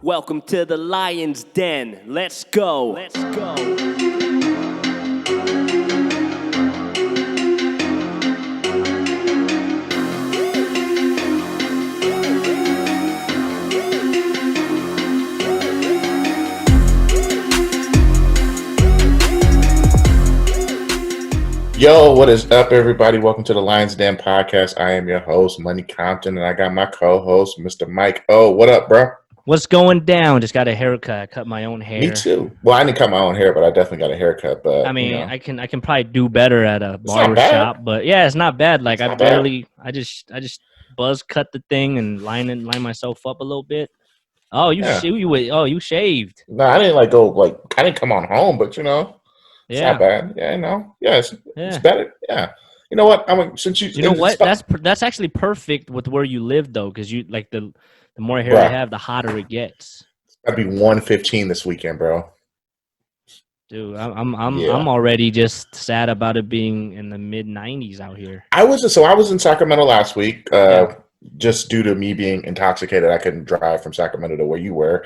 Welcome to the Lion's Den. Let's go. Let's go. Yo, what is up, everybody? Welcome to the Lion's Den podcast. I am your host, Money Compton, and I got my co-host, Mr. Mike. Oh, what up, bro? What's going down? Just got a haircut. I cut my own hair. Me too. Well, I didn't cut my own hair, but I definitely got a haircut. But I mean, I can probably do better at a barber shop, but yeah, it's not bad. Like I just buzz cut the thing and line myself up a little bit. Oh, you shaved. No, I didn't I didn't come on home, but it's not bad. Yeah, it's better. Yeah. You know what? You know what? That's actually perfect with where you live though, because you like the more hair you have, the hotter it gets. I'd be 115 this weekend, bro. Dude, I'm already just sad about it being in the mid 90s out here. I was in Sacramento last week. Just due to me being intoxicated, I couldn't drive from Sacramento to where you were.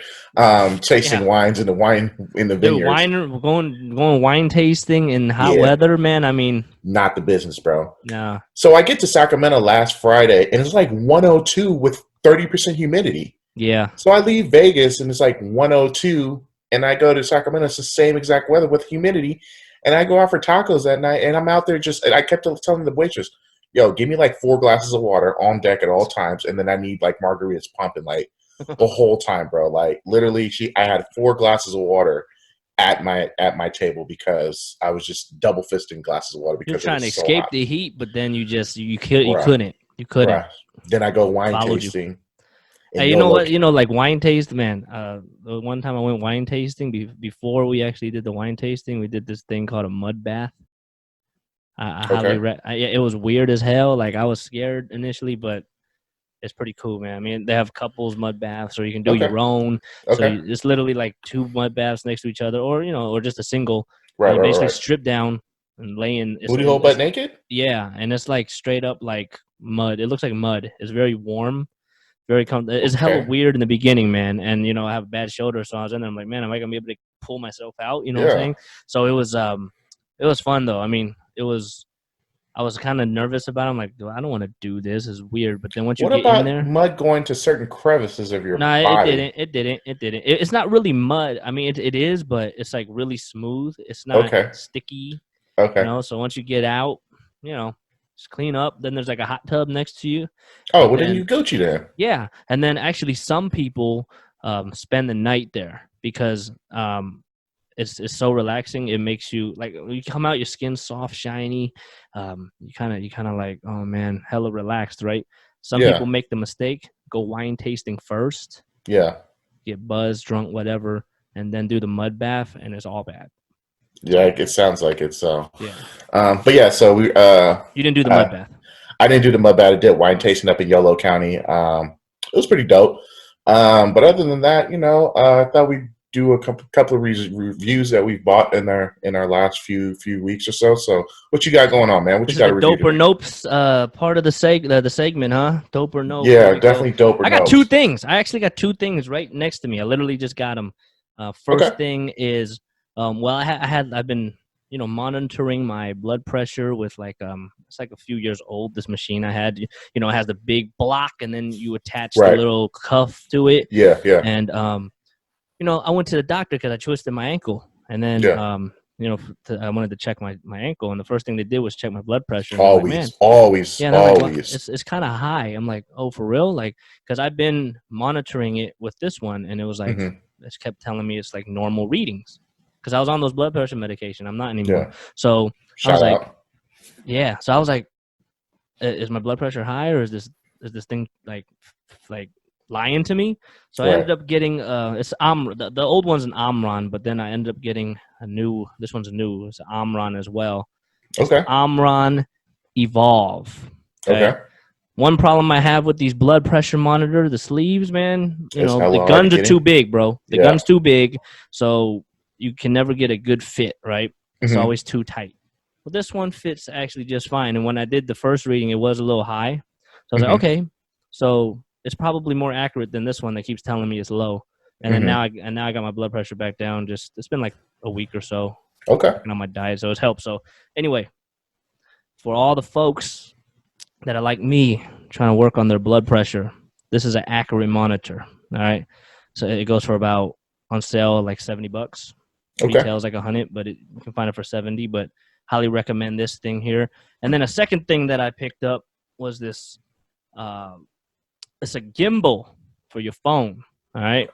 Chasing wines in the vineyards. Dude, going wine tasting in hot weather, man. I mean, not the business, bro. No. So I get to Sacramento last Friday, and it's like 102 with 30% humidity. Yeah. So I leave Vegas, and it's like 102, and I go to Sacramento. It's the same exact weather with humidity, and I go out for tacos that night, and I'm out there and I kept telling the waitress, yo, give me like 4 glasses of water on deck at all times, and then I need like margaritas pumping like the whole time, bro. Like literally, I had 4 glasses of water at my table because I was just double fisting glasses of water because you're trying to escape the heat, but then you couldn't. Right. Then I go wine tasting. Hey, you know what? Like wine taste, man. The one time I went wine tasting before we actually did the wine tasting, we did this thing called a mud bath. It was weird as hell. Like I was scared initially, but it's pretty cool, man. I mean, they have couples mud baths, or you can do your own. So it's literally like 2 mud baths next to each other, or just a single. Right. Basically strip down and lay in. Booty hole butt naked? Yeah, and it's like straight up like mud. It looks like mud. It's very warm, very comfortable. It's hella weird in the beginning, man. And I have a bad shoulder, so I was in there. I'm like, man, am I gonna be able to pull myself out? You know what I'm saying? So it was fun though. I mean, I was kind of nervous about it. I'm like, I don't want to do this. It's weird. But then once you get in there, mud going to certain crevices of your body? No, it didn't. It's not really mud. I mean, it is, but it's like really smooth. It's not sticky. Okay. So once you get out, just clean up. Then there's like a hot tub next to you. Oh, well, then you Gucci there. Yeah, and then actually some people spend the night there because it's so relaxing. It makes you like when you come out, your skin's soft, shiny. You kind of like, oh man, hella relaxed, right? Some people make the mistake, go wine tasting first. Yeah. Get buzzed, drunk, whatever, and then do the mud bath, and it's all bad. Yeah, it sounds like it. So but yeah, so we you didn't do the mud bath. I didn't do the mud bath. I did wine tasting up in Yolo County. It was pretty dope. But other than that, I thought we'd do a couple of reviews that we've bought in our last few weeks or so. So what you got going on, man? What you got to review? Dope or Nopes part of the segment, huh? Dope or Nope. Yeah, definitely Dope or Nope. I got 2 things. I actually got 2 things right next to me. I literally just got them. First thing is, I've been monitoring my blood pressure with it's like a few years old. This machine I had, it has the big block, and then you attach the little cuff to it. Yeah. And I went to the doctor because I twisted my ankle, and then I wanted to check my ankle, and the first thing they did was check my blood pressure. Always. Yeah, like, it's kind of high. I'm like, oh, for real? Like, because I've been monitoring it with this one, and it was like it kept telling me it's like normal readings. Because I was on those blood pressure medication. I'm not anymore. Yeah. So I was like, is my blood pressure high, or is this thing like lying to me? So I ended up getting the old one's an Omron, but then I ended up getting this one's new. It's an Omron as well. It's Omron Evolve. Okay. One problem I have with these blood pressure monitor, the sleeves, man, the guns are too big, bro. The gun's too big. So you can never get a good fit, right? It's always too tight. Well, this one fits actually just fine. And when I did the first reading, it was a little high. So I was like, okay, so it's probably more accurate than this one that keeps telling me it's low. And then now I got my blood pressure back down. Just it's been like a week or so. Okay. Working on my diet, so it's helped. So anyway, for all the folks that are like me trying to work on their blood pressure, this is an accurate monitor. All right, so it goes for about on sale like $70. Okay. Retails like 100, but you can find it for 70. But highly recommend this thing here. And then a second thing that I picked up was this. It's a gimbal for your phone. All right,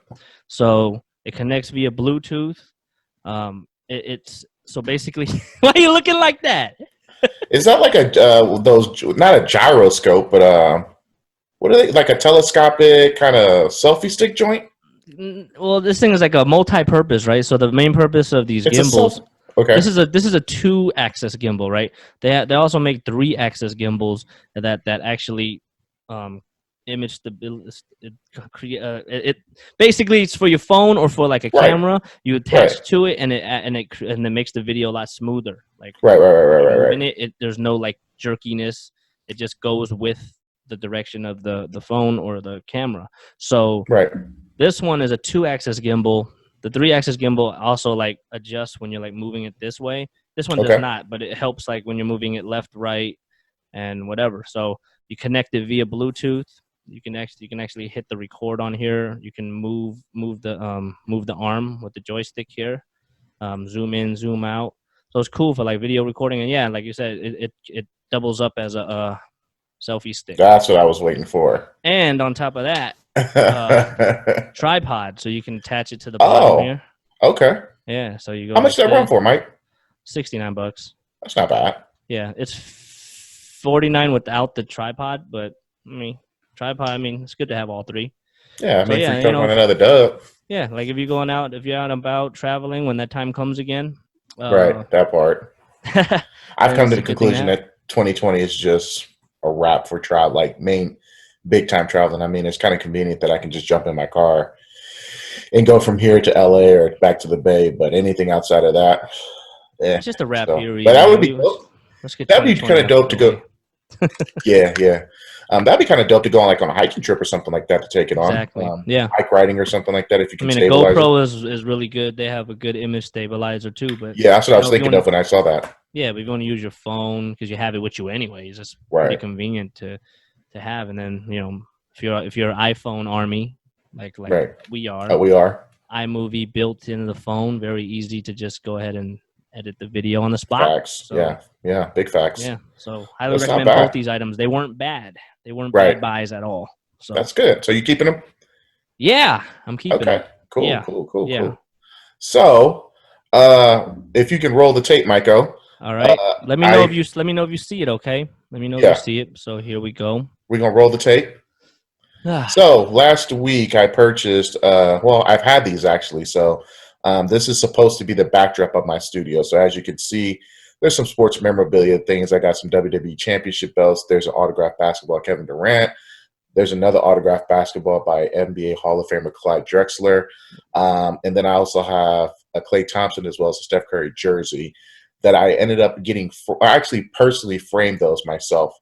so it connects via Bluetooth. It's so basically. Why are you looking like that? Is that like a those not a gyroscope, but what are they, like a telescopic kind of selfie stick joint? Well, this thing is like a multi-purpose, right? So the main purpose of these gimbals. Okay. This is a 2-axis gimbal, right? They also make 3-axis gimbals that actually image the it basically it's for your phone or for like a camera. You attach to it and it makes the video a lot smoother. Like right. There's no like jerkiness. It just goes with the direction of the phone or the camera. So this one is a 2-axis gimbal. The 3-axis gimbal also like adjusts when you're like moving it this way. This one does not, but it helps like when you're moving it left, right, and whatever. So you connect it via Bluetooth. You can actually hit the record on here. You can move the arm with the joystick here. Zoom in, zoom out. So it's cool for like video recording. And yeah, like you said, it doubles up as a selfie stick. That's what I was waiting for. And on top of that, tripod, so you can attach it to the bottom here. Okay. Yeah. So you go. How much does that run for, Mike? $69. That's not bad. Yeah, it's $49 without the tripod, but I mean, tripod. I mean, it's good to have all three. Yeah, I mean, if you're on another dub. Yeah, like if you're out and about traveling when that time comes again. Right, that part. I've come to the conclusion that 2020 is just a wrap for travel, like big time traveling. I mean, it's kind of convenient that I can just jump in my car and go from here to LA or back to the Bay. But anything outside of that, it's just a wrap period. But that would be dope. That'd be kind of dope to go. Yeah. That'd be kind of dope to go on like on a hiking trip or something like that to take it on. Exactly. Bike riding or something like that. If you can, I mean, a GoPro is really good. They have a good image stabilizer too. But yeah, that's what I was thinking of when I saw that. Yeah, but if you want to use your phone because you have it with you anyways, it's pretty convenient to have. And then if you're an iPhone army like we are, iMovie built into the phone, very easy to just go ahead and edit the video on the spot. Facts. So, yeah, big facts. Yeah, so highly recommend both these items. They weren't bad. They weren't bad buys at all. So that's good. So you keeping them? Yeah, I'm keeping them. Okay, cool. So, if you can roll the tape, Maiko. All right. Let me know if you see it. Okay. Let me know if you see it. So here we go. We're gonna roll the tape. So last week I purchased. I've had these actually. So this is supposed to be the backdrop of my studio. So as you can see, there's some sports memorabilia things. I got some WWE Championship belts. There's an autographed basketball of Kevin Durant. There's another autographed basketball by NBA Hall of Famer Clyde Drexler. And then I also have a Klay Thompson as well as a Steph Curry jersey that I ended up getting. I actually personally framed those myself.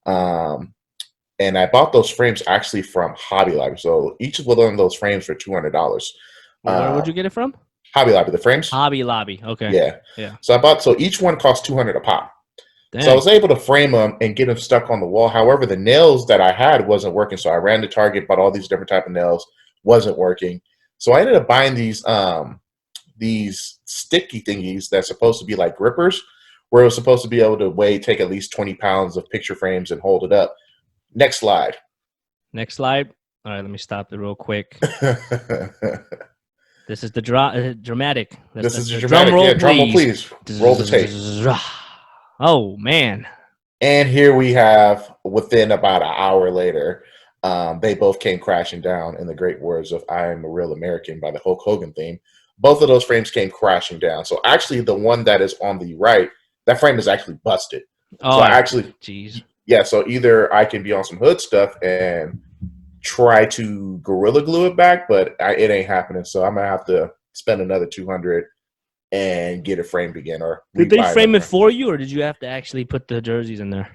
And I bought those frames actually from Hobby Lobby. So each of one of those frames for $200. Where would you get it from? Hobby Lobby, the frames. Hobby Lobby, okay. Yeah. So each one cost $200 a pop. Dang. So I was able to frame them and get them stuck on the wall. However, the nails that I had wasn't working. So I ran to Target, bought all these different type of nails, wasn't working. So I ended up buying these sticky thingies that's supposed to be like grippers, where it was supposed to be able to take at least 20 pounds of picture frames and hold it up. Next slide. All right, let me stop it real quick. This is the dramatic. This is the dramatic. Drum roll, please. Roll the tape. Oh, man. And here we have, within about an hour later, they both came crashing down in the great words of I Am a Real American by the Hulk Hogan theme. Both of those frames came crashing down. So actually the one that is on the right, that frame is actually busted. Oh, jeez. Yeah, so either I can be on some hood stuff and try to gorilla glue it back, but it ain't happening. So I'm gonna have to spend another $200 and get it framed again. Or did they frame it for you, or did you have to actually put the jerseys in there?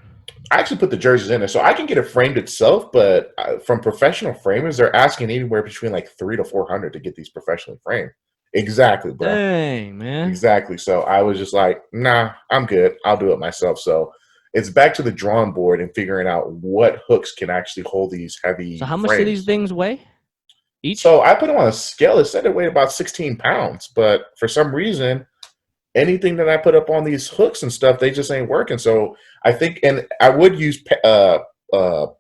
I actually put the jerseys in there, so I can get it framed itself. But from professional framers, they're asking anywhere between like $300 to $400 to get these professionally framed. Exactly, bro. Dang, man. Exactly. So I was just like, nah, I'm good. I'll do it myself. So it's back to the drawing board and figuring out what hooks can actually hold these So heavy how much do these frames. things weigh each? So I put them on a scale. It said it weighed about 16 pounds, but for some reason, anything that I put up on these hooks and stuff, they just ain't working. So I think, and I would use what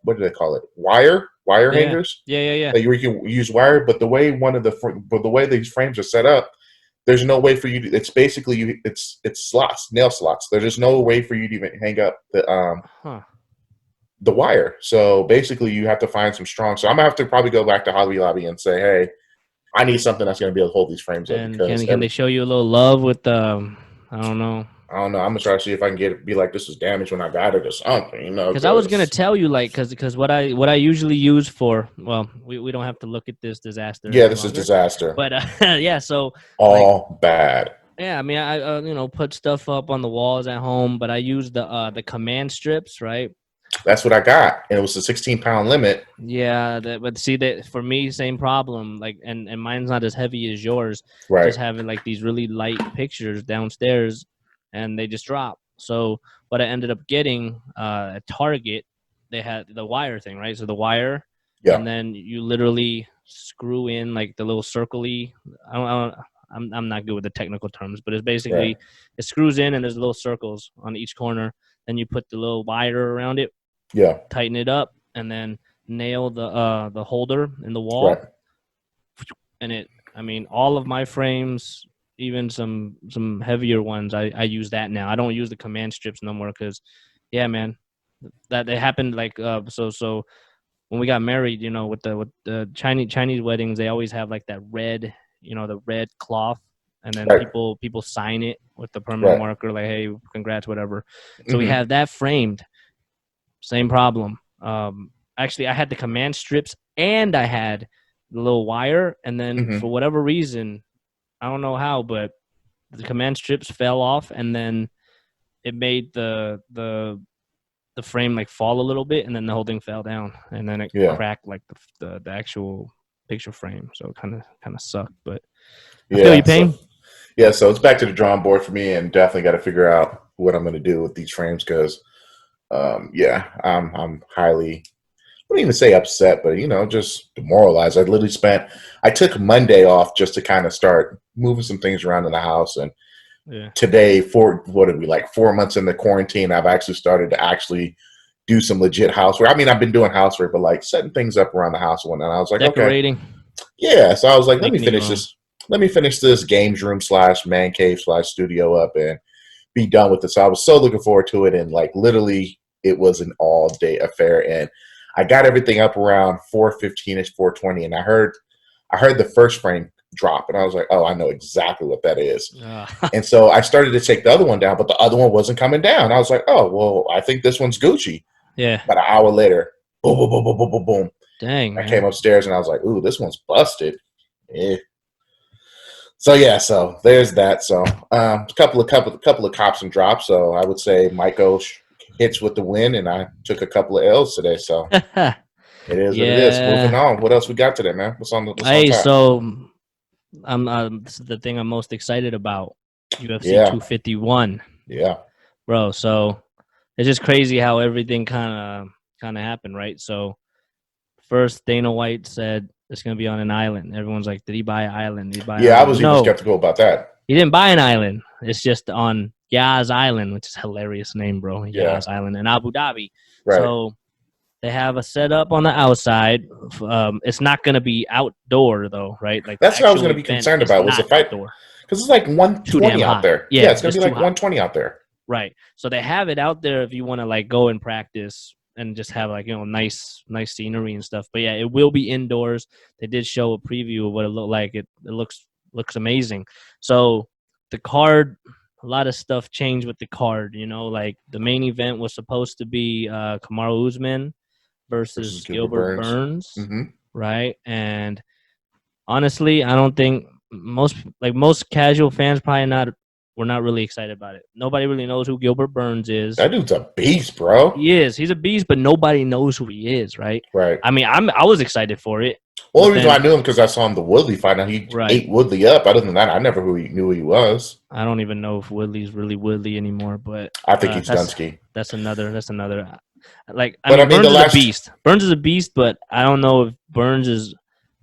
do they call it? Wire Yeah, hangers. yeah, yeah, yeah. Like you can use wire, but the way the way these frames are set up, there's no way for you to. It's basically it's slots, nail slots. There's just no way for you to even hang up Huh. the wire. So basically, you have to find some strong. So I'm gonna have to probably go back to Hobby Lobby and say, hey, I need something that's gonna be able to hold these frames up And because can they show you a little love with I don't know. I don't know. I'm gonna try to see if I can get it. Be like this is damaged when I got it or something, you know? Because I was gonna tell you, like, because what I usually use for, well, we don't have to look at this disaster Yeah, any this is longer, disaster. but yeah, so like, All bad. yeah, I mean, I put stuff up on the walls at home, but I use the command strips, right? That's what I got, and it was a 16-pound limit. Yeah, but see that for me, same problem. Like, and mine's not as heavy as yours. Right. Just having like these really light pictures downstairs, and they just drop. So what I ended up getting at Target, they had the wire thing, right? So the wire, Yeah. and then you literally screw in like the little circly. I'm not good with the technical terms, but it's basically Right. it screws in and there's little circles on each corner. Then you put the little wire around it, Yeah. tighten it up, and then nail the holder in the wall. Right. And I mean, all of my frames, even some heavier ones, I use that now. I don't use the command strips no more because, yeah, man, that it happened like so when we got married, with the Chinese weddings, they always have like that red, the red cloth, and then Right. people sign it with the permanent Right. marker, like, hey, congrats, whatever. So we Mm-hmm. have that framed. Same problem. Actually, I had the command strips and I had the little wire, and then Mm-hmm. for whatever reason, I don't know how, but the command strips fell off, and then it made the frame like fall a little bit, and then the whole thing fell down, and then it cracked like the actual picture frame. So it kind of sucked, but I feel you pain. So it's back to the drawing board for me, and definitely got to figure out what I'm going to do with these frames because, I'm highly. I wouldn't even say upset, but just demoralized. I took Monday off just to kind of start moving some things around in the house, and today, what are we, like 4 months in the quarantine, I've actually started to actually do some legit housework. I mean, I've been doing housework, but like setting things up around the house and whatnot. I was like, decorating. Okay, yeah. So I was like, Making let me finish this games room / man cave / studio up and be done with it. So I was so looking forward to it, and like literally, it was an all day affair, and I got everything up around 4:15ish, 4:20, and I heard the first frame drop, and I was like, oh, I know exactly what that is. And so I started to take the other one down, but the other one wasn't coming down. I was like, oh, well, I think this one's Gucci. Yeah. About an hour later, boom, boom, boom, boom, boom, boom, boom. Dang, I came upstairs and I was like, ooh, this one's busted. Eh. So there's that. So a couple of cops and drops. So I would say Michael hits with the win, and I took a couple of L's today. So it is what it is. Moving on. What else we got today, man? What's on tap? So this is the thing I'm most excited about. UFC 251. Yeah, bro. So it's just crazy how everything kind of happened, right? So first, Dana White said it's going to be on an island. Everyone's like, did he buy an island? Did he buy an island? I was even skeptical about that. He didn't buy an island. It's just on Yas Island, which is a hilarious name, bro. Yas Island in Abu Dhabi. Right. So they have a setup on the outside. It's not going to be outdoor, though, right? Like that's what I was going to be concerned about was the fight. Because it's like 120 out there. Yeah, it's going to be like 120 out there. Right. So they have it out there if you want to like go and practice and just have like, nice scenery and stuff. But yeah, it will be indoors. They did show a preview of what it looked like. It looks amazing. So the card, a lot of stuff changed with the card, like the main event was supposed to be Kamaru Usman versus Gilbert Burns. Mm-hmm. Right? And honestly, I don't think most casual fans probably not we're not really excited about it. Nobody really knows who Gilbert Burns is. That dude's a beast, bro. He is. He's a beast, but nobody knows who he is, right? Right. I mean, I was excited for it. Well, the reason I knew him because I saw him the Woodley fight. Now he ate Woodley up. Other than that, I never knew who he was. I don't even know if Woodley's really Woodley anymore, but I think he's Dunsky. That's another. Like, I mean, Burns is a beast. Burns is a beast, but I don't know if Burns is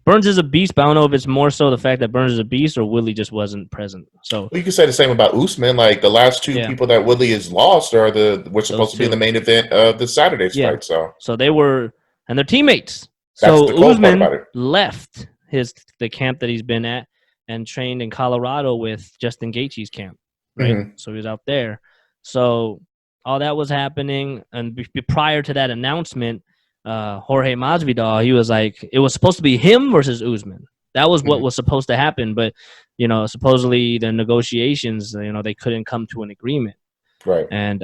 a beast, but I don't know if it's more so the fact that Burns is a beast or Woodley just wasn't present. So you could say the same about Usman. Like the last two people that Woodley has lost were supposed to be in the main event of the Saturday's fight. So they were, and they're teammates. That's so the cool part about it. Left the camp that he's been at and trained in Colorado with Justin Gaethje's camp, right? Mm-hmm. So he was out there. So all that was happening, and prior to that announcement, Jorge Masvidal, he was like, it was supposed to be him versus Usman. That was what was supposed to happen, but supposedly the negotiations, they couldn't come to an agreement, right? And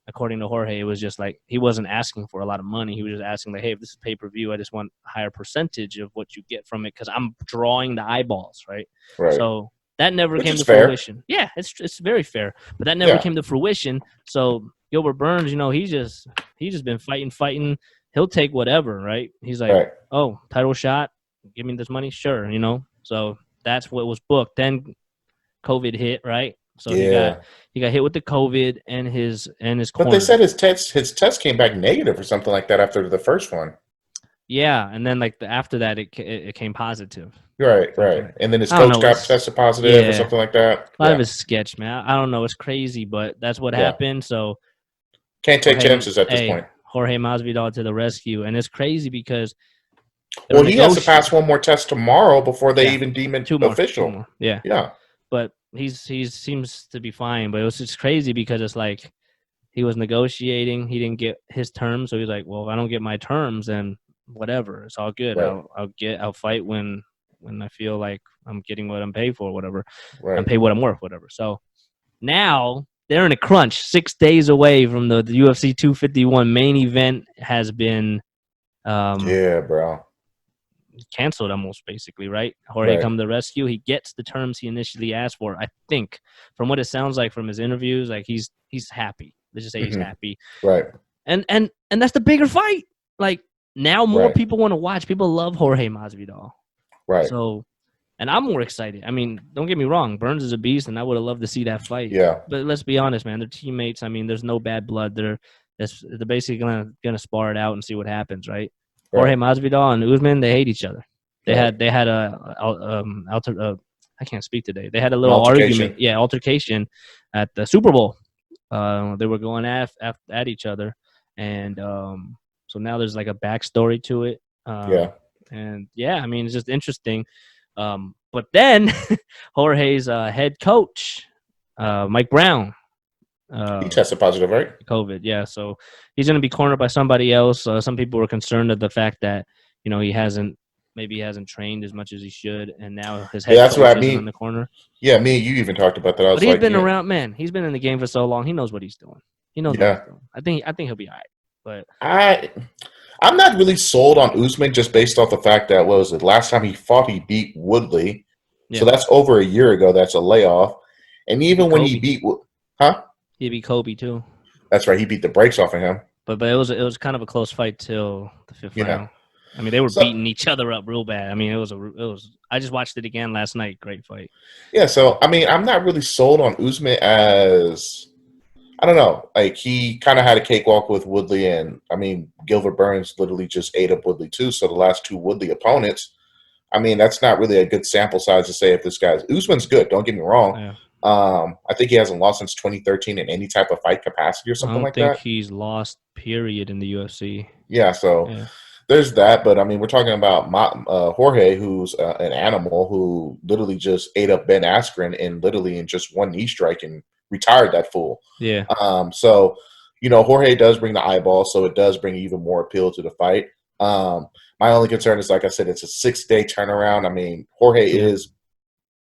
according to Jorge, it was just like he wasn't asking for a lot of money. He was just asking, like, hey, if this is pay-per-view, I just want a higher percentage of what you get from it because I'm drawing the eyeballs, right? So that never came to fruition. Yeah, it's very fair, but that never came to fruition. So Gilbert Burns, he's just been fighting. He'll take whatever, right? He's like, oh, title shot, give me this money, sure, So that's what was booked. Then COVID hit, right? So he got hit with the COVID and his corner. But they said his test came back negative or something like that after the first one. Yeah, and then after that it came positive. Right. And then his coach got tested positive or something like that. A lot of his sketch, man. I don't know. It's crazy, but that's what happened. So can't take chances at this point. Jorge Masvidal to the rescue, and it's crazy because he has to pass one more test tomorrow before they even deem it official. 2 more. Yeah. But he seems to be fine. But it was just crazy because it's like he was negotiating. He didn't get his terms, so he's like, well, if I don't get my terms, then whatever, it's all good. Right. I'll fight when I feel like I'm getting what I'm paid for, whatever. Right. I'm paid what I'm worth, whatever. So now they're in a crunch. 6 days away from the UFC 251 main event has been canceled almost, basically, right? Jorge come to the rescue. He gets the terms he initially asked for. I think from what it sounds like from his interviews, like he's happy. Let's just say he's happy. Right. And that's the bigger fight. Like now more people want to watch. People love Jorge Masvidal. Right. So, and I'm more excited. I mean, don't get me wrong. Burns is a beast, and I would have loved to see that fight. Yeah. But let's be honest, man. They're teammates. I mean, there's no bad blood. They're basically gonna spar it out and see what happens, right? Jorge Masvidal and Usman, they hate each other. They had I can't speak today. They had a little altercation at the Super Bowl. They were going at each other, and so now there's like a backstory to it. And I mean, it's just interesting. But then Jorge's head coach, Mike Brown, he tested positive, right? COVID, yeah. So he's going to be cornered by somebody else. Some people were concerned of the fact that he hasn't trained as much as he should, and now his head coach is in the corner. Yeah, me and you even talked about that. But he's been around, man. He's been in the game for so long. He knows what he's doing. He knows what he's doing. I think he'll be all right. But I'm not really sold on Usman just based off the fact that last time he fought, he beat Woodley. Yeah. So that's over a year ago. That's a layoff. And even when he beat he beat Kobe too. That's right. He beat the brakes off of him. But it was kind of a close fight till the fifth round. I mean, they were beating each other up real bad. I mean, it was. I just watched it again last night. Great fight. Yeah. So I mean, I'm not really sold on Usman as, I don't know. Like he kind of had a cakewalk with Woodley, and I mean, Gilbert Burns literally just ate up Woodley too. So the last two Woodley opponents, I mean, that's not really a good sample size to say if this guy's Usman's good. Don't get me wrong. Yeah. I think he hasn't lost since 2013 in any type of fight capacity or something like that. I don't think he's lost, period, in the UFC. Yeah, so there's that. But, I mean, we're talking about Jorge, who's an animal who literally just ate up Ben Askren in just one knee strike and retired that fool. Yeah. So, Jorge does bring the eyeball, so it does bring even more appeal to the fight. My only concern is, like I said, it's a 6-day turnaround. I mean, Jorge is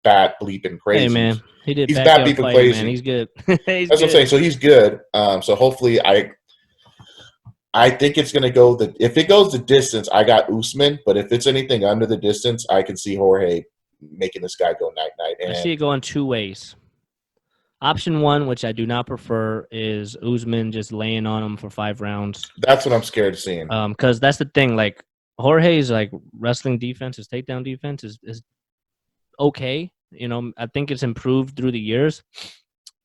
bat bleeping crazy. Hey, man. He's bat bleeping crazy. Man. He's good. That's what I'm saying. So he's good. So hopefully I think it's going to go if it goes the distance, I got Usman. But if it's anything under the distance, I can see Jorge making this guy go night-night. I see it going two ways. Option one, which I do not prefer, is Usman just laying on him for 5 rounds. That's what I'm scared of seeing. Because that's the thing. Like Jorge's like wrestling defense, his takedown defense is okay. You know, I think it's improved through the years,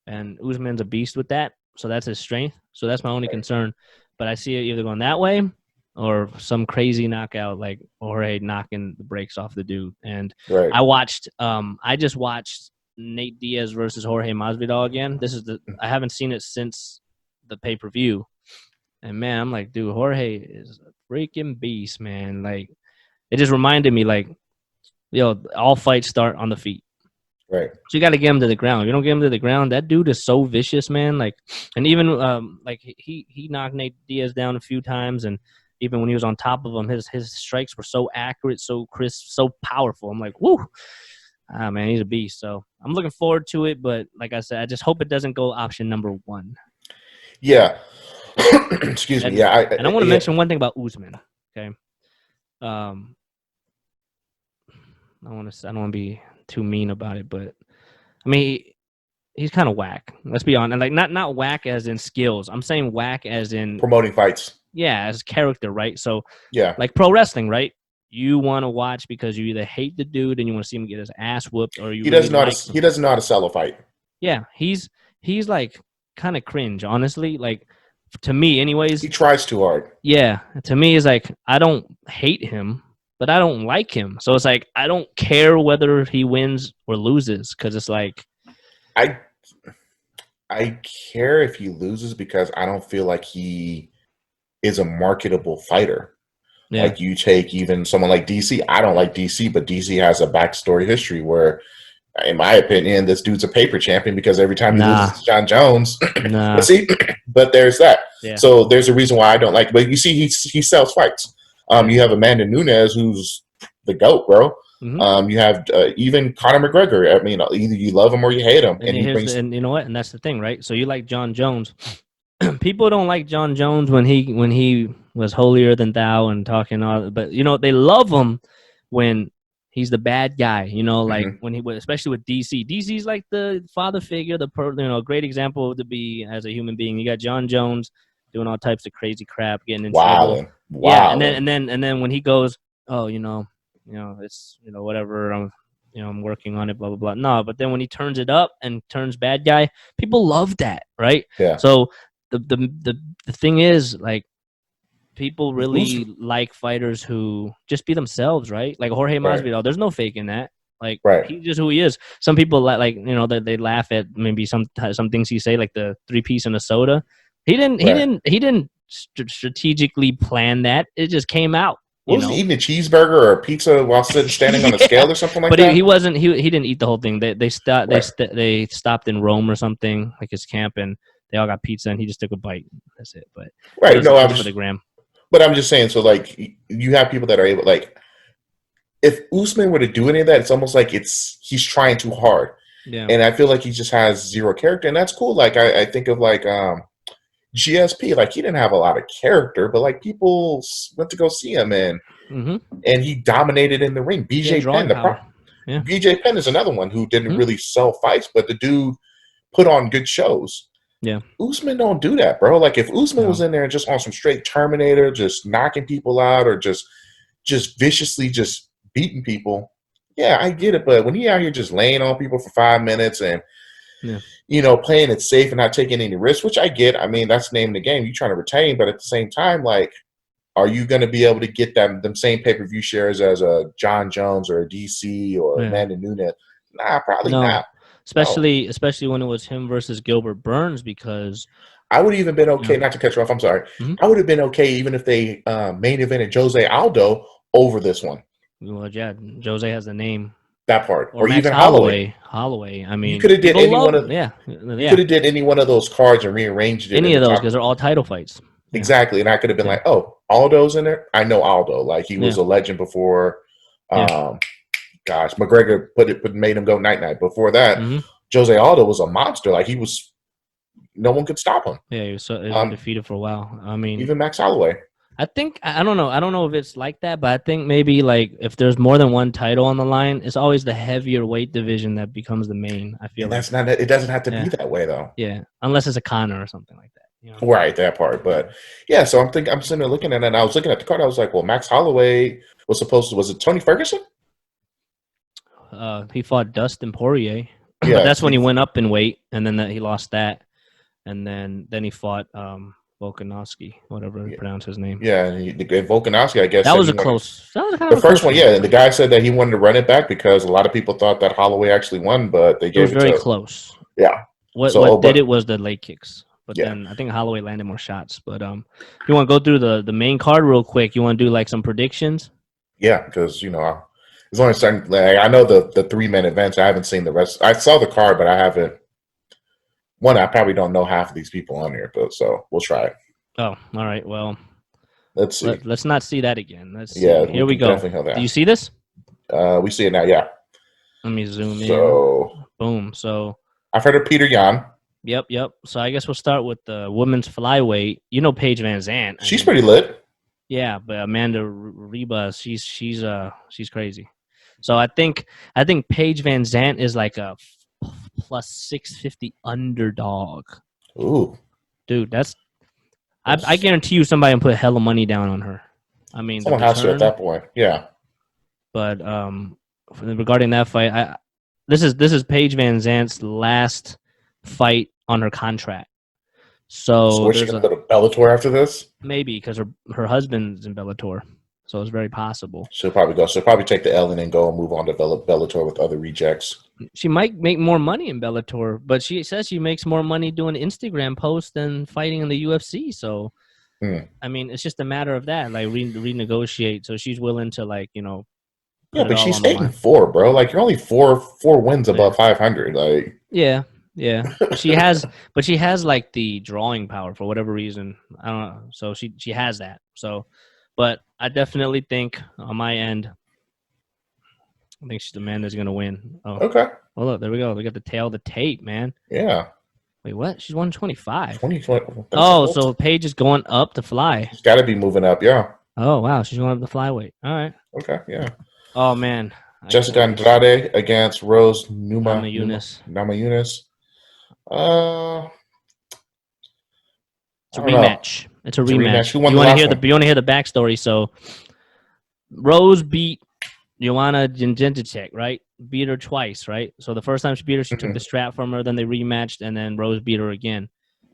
and Usman's a beast with that. So that's his strength. So that's my only concern. But I see it either going that way or some crazy knockout like Jorge knocking the brakes off the dude. And I just watched Nate Diaz versus Jorge Masvidal again. I haven't seen it since the pay-per-view. And man, I'm like, dude, Jorge is a freaking beast, man. Like, it just reminded me, like, all fights start on the feet. Right. So you got to get him to the ground. If you don't get him to the ground, that dude is so vicious, man. Like, and even like he knocked Nate Diaz down a few times, and even when he was on top of him, his strikes were so accurate, so crisp, so powerful. I'm like, woo. Ah, man, he's a beast. So I'm looking forward to it. But like I said, I just hope it doesn't go option number 1. Yeah. Excuse me. Yeah. I want to mention one thing about Usman. Okay. I don't want to be too mean about it, but I mean, he's kind of whack. Let's be honest. Like not whack as in skills. I'm saying whack as in promoting fights. Yeah, as character, right? So yeah, like pro wrestling, right? You want to watch because you either hate the dude and you want to see him get his ass whooped, or he doesn't know how to sell a fight. Yeah, he's like kind of cringe, honestly. Like to me, anyways. He tries too hard. Yeah, to me, it's like I don't hate him, but I don't like him. So it's like I don't care whether he wins or loses because it's like I care if he loses because I don't feel like he is a marketable fighter. Yeah. Like you take even someone like DC. I don't like DC, but DC has a backstory history where, in my opinion, this dude's a paper champion because every time he loses to John Jones, but see, but there's that. Yeah. So there's a reason why I don't like. But you see, he sells fights. You have Amanda Nunes, who's the GOAT, bro. Mm-hmm. You have even Conor McGregor. I mean, either you love him or you hate him. And you know what? And that's the thing, right? So you like John Jones. People don't like John Jones when he was holier than thou and talking all, but they love him when he's the bad guy. Like when he, especially with DC. DC's like the father figure, great example to be as a human being. You got John Jones doing all types of crazy crap, getting in trouble. Yeah, and then when he goes, oh, it's whatever. I'm working on it, blah blah blah. No, but then when he turns it up and turns bad guy, people love that, right? Yeah. So the thing is, like, people really like fighters who just be themselves, right? Like Jorge Masvidal, there's no fake in that. Like he's just who he is. Some people like they laugh at maybe some things he say, like the 3-piece and a soda. He didn't strategically plan that. It just came out. Was he eating a cheeseburger or a pizza while standing on a scale or something like that? But he wasn't. He didn't eat the whole thing. They stopped. They stopped in Rome or something, like his camp, and they all got pizza, and he just took a bite. That's it. But I'm for the gram. But I'm just saying. So like, you have people that are able, like, if Usman were to do any of that, it's almost like he's trying too hard. Yeah. And I feel like he just has zero character, and that's cool. Like I think of like GSP, like he didn't have a lot of character, but like people went to go see him, and he dominated in the ring. BJ Penn, BJ Penn is another one who didn't really sell fights, but the dude put on good shows. Yeah, Usman don't do that, bro. Like if Usman was in there just on some straight Terminator, just knocking people out or just viciously just beating people, yeah, I get it. But when he out here just laying on people for 5 minutes and playing it safe and not taking any risks, which I get. I mean, that's the name of the game. You're trying to retain, but at the same time, like, are you going to be able to get them same pay-per-view shares as a John Jones or a DC or Amanda Nunes? Nah, probably not. Especially when it was him versus Gilbert Burns, because I would have even been okay, not to cut you off, I'm sorry. I would have been okay even if they main evented Jose Aldo over this one. Well, yeah, Jose has the name. That part, or even Holloway. I mean, you could have did any one of you could have did any one of those cards and rearranged it. Any of those because they're all title fights. Exactly, and I could have been like, "Oh, Aldo's in there." I know Aldo, like he was a legend before. McGregor made him go night. Before that, Jose Aldo was a monster. Like no one could stop him. Yeah, he was undefeated for a while. I mean, even Max Holloway. I think I don't know. I don't know if it's like that, but I think maybe like if there's more than one title on the line, it's always the heavier weight division that becomes the main. I feel And like. that's not. It doesn't have to be Yeah. that way though. Yeah. Unless it's a Connor or something like that. You know what I mean? Right, that part. But yeah, so I'm sitting there looking at it, and I was looking at the card. I was like, well, Max Holloway was supposed to. Was it Tony Ferguson? He fought Dustin Poirier, but Yeah, that's when he went up in weight, and then he lost that, and then he fought Volkanovski, whatever you pronounce his name. yeah. And Volkanovski, I guess, That said was he a wanted, close. That was kind the of a first close one. Yeah, and the guy said that he wanted to run it back because a lot of people thought that Holloway actually won, but they It was gave it very to close. yeah. What did it was the leg kicks, but yeah. then I think Holloway landed more shots. But you want to go through the main card real quick? You want to do like some predictions? Yeah, because as long as I know the 3 man events. I haven't seen the rest. I saw the card, but I haven't. One, I probably don't know half of these people on here, but so we'll try it. Oh, all right. Well, let's see. Let's not see that again. Let's see. Yeah, Here we go. Do you see this? We see it now. Yeah. Let me zoom in. So boom. So I've heard of Peter Yan. Yep. So I guess we'll start with the women's flyweight. You know Paige Van Zandt. She's pretty lit. Yeah, but Amanda Ribas, she's crazy. So I think Paige Van Zandt is like a plus 650 underdog. Ooh, dude, that's I guarantee you somebody can put hella money down on her. I mean, someone has to at that point. Yeah. But regarding that fight, this is Paige Van Zandt's last fight on her contract. So is she going to go to Bellator after this? Maybe because her husband's in Bellator, so it's very possible. She'll probably go. She'll probably take the L and then go and move on to Bellator with other rejects. She might make more money in Bellator, but she says she makes more money doing Instagram posts than fighting in the UFC. So, I mean, it's just a matter of that, like renegotiate. So she's willing to, like, yeah, but she's 8-4, bro. Like you're only four wins above 500. Like yeah. She has like the drawing power for whatever reason. I don't know. So she has that. So, but I definitely think on my end, I think Amanda's gonna win. Oh, okay. Well, look, there we go. We got the tail of the tape, man. Yeah. Wait, what? She's 125. 20. Oh, so Paige is going up to fly. She's got to be moving up, yeah. Oh wow, she's going up the flyweight. All right. Okay, yeah. Oh man. Jessica Andrade against Rose Namajunas. It's a rematch. It's a rematch. Who won you want to hear the backstory? So Rose beat Joanna Jędrzejczyk, right? Beat her twice, right? So the first time she beat her, she took the strap from her. Then they rematched, and then Rose beat her again.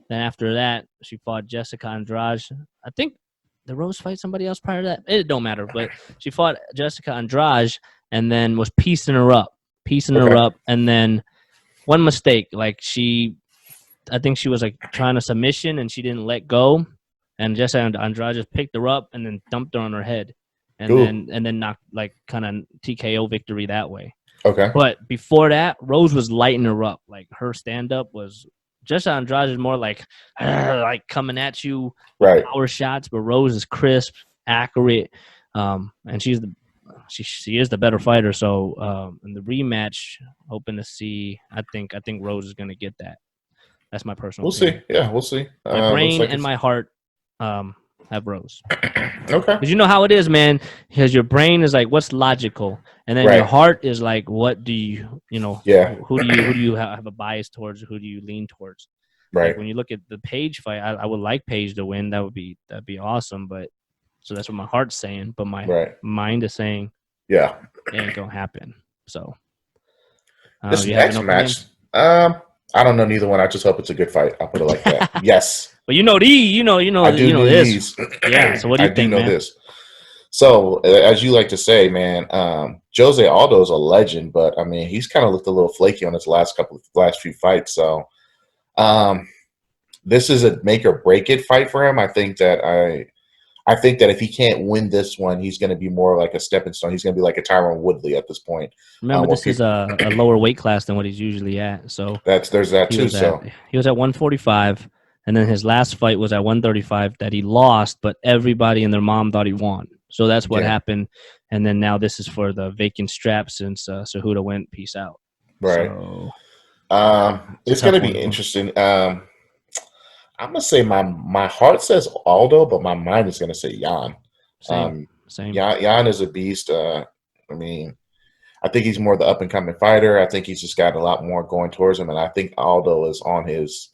Then after that, she fought Jessica Andrade. I think did Rose fight somebody else prior to that? It don't matter, but she fought Jessica Andrade and then was piecing her up, and then one mistake, like I think she was like trying to submission and she didn't let go, and Jessica Andrade just picked her up and then dumped her on her head, and then knocked, like, kind of TKO victory that way. Okay. But before that, Rose was lighting her up. Like her stand up was Jessica Andrade is more like coming at you with power shots, but Rose is crisp, accurate, and she is the better fighter. So in the rematch, hoping to see. I think Rose is going to get that. That's my personal opinion. See. Yeah, we'll see. My brain and my heart have Rose. Okay. Because you know how it is, man. Because your brain is like, what's logical? And then your heart is like, what do you who do you have a bias towards? Who do you lean towards? Right. Like when you look at the Paige fight, I would like Paige to win. That'd be awesome. But so that's what my heart's saying. But my mind is saying, it ain't gonna happen. So this next match, I don't know neither one. I just hope it's a good fight. I'll put it like that. Yes. But you know this. Yeah. So what do you think, man? This. So as you like to say, man, Jose Aldo's a legend, but I mean he's kind of looked a little flaky on his last few fights. So this is a make or break it fight for him. I think that if he can't win this one, he's going to be more like a stepping stone. He's going to be like a Tyron Woodley at this point. Remember, this is a lower weight class than what he's usually at. So there's that too. He was at 145, and then his last fight was at 135 that he lost, but everybody and their mom thought he won. So that's what happened. And then now this is for the vacant strap since Cejudo went. Peace out. Right. So, it's going to be interesting. I'm gonna say my heart says Aldo, but my mind is gonna say Jan. Same, same. Jan is a beast. I mean, I think he's more the up and coming fighter. I think he's just got a lot more going towards him, and I think Aldo is on his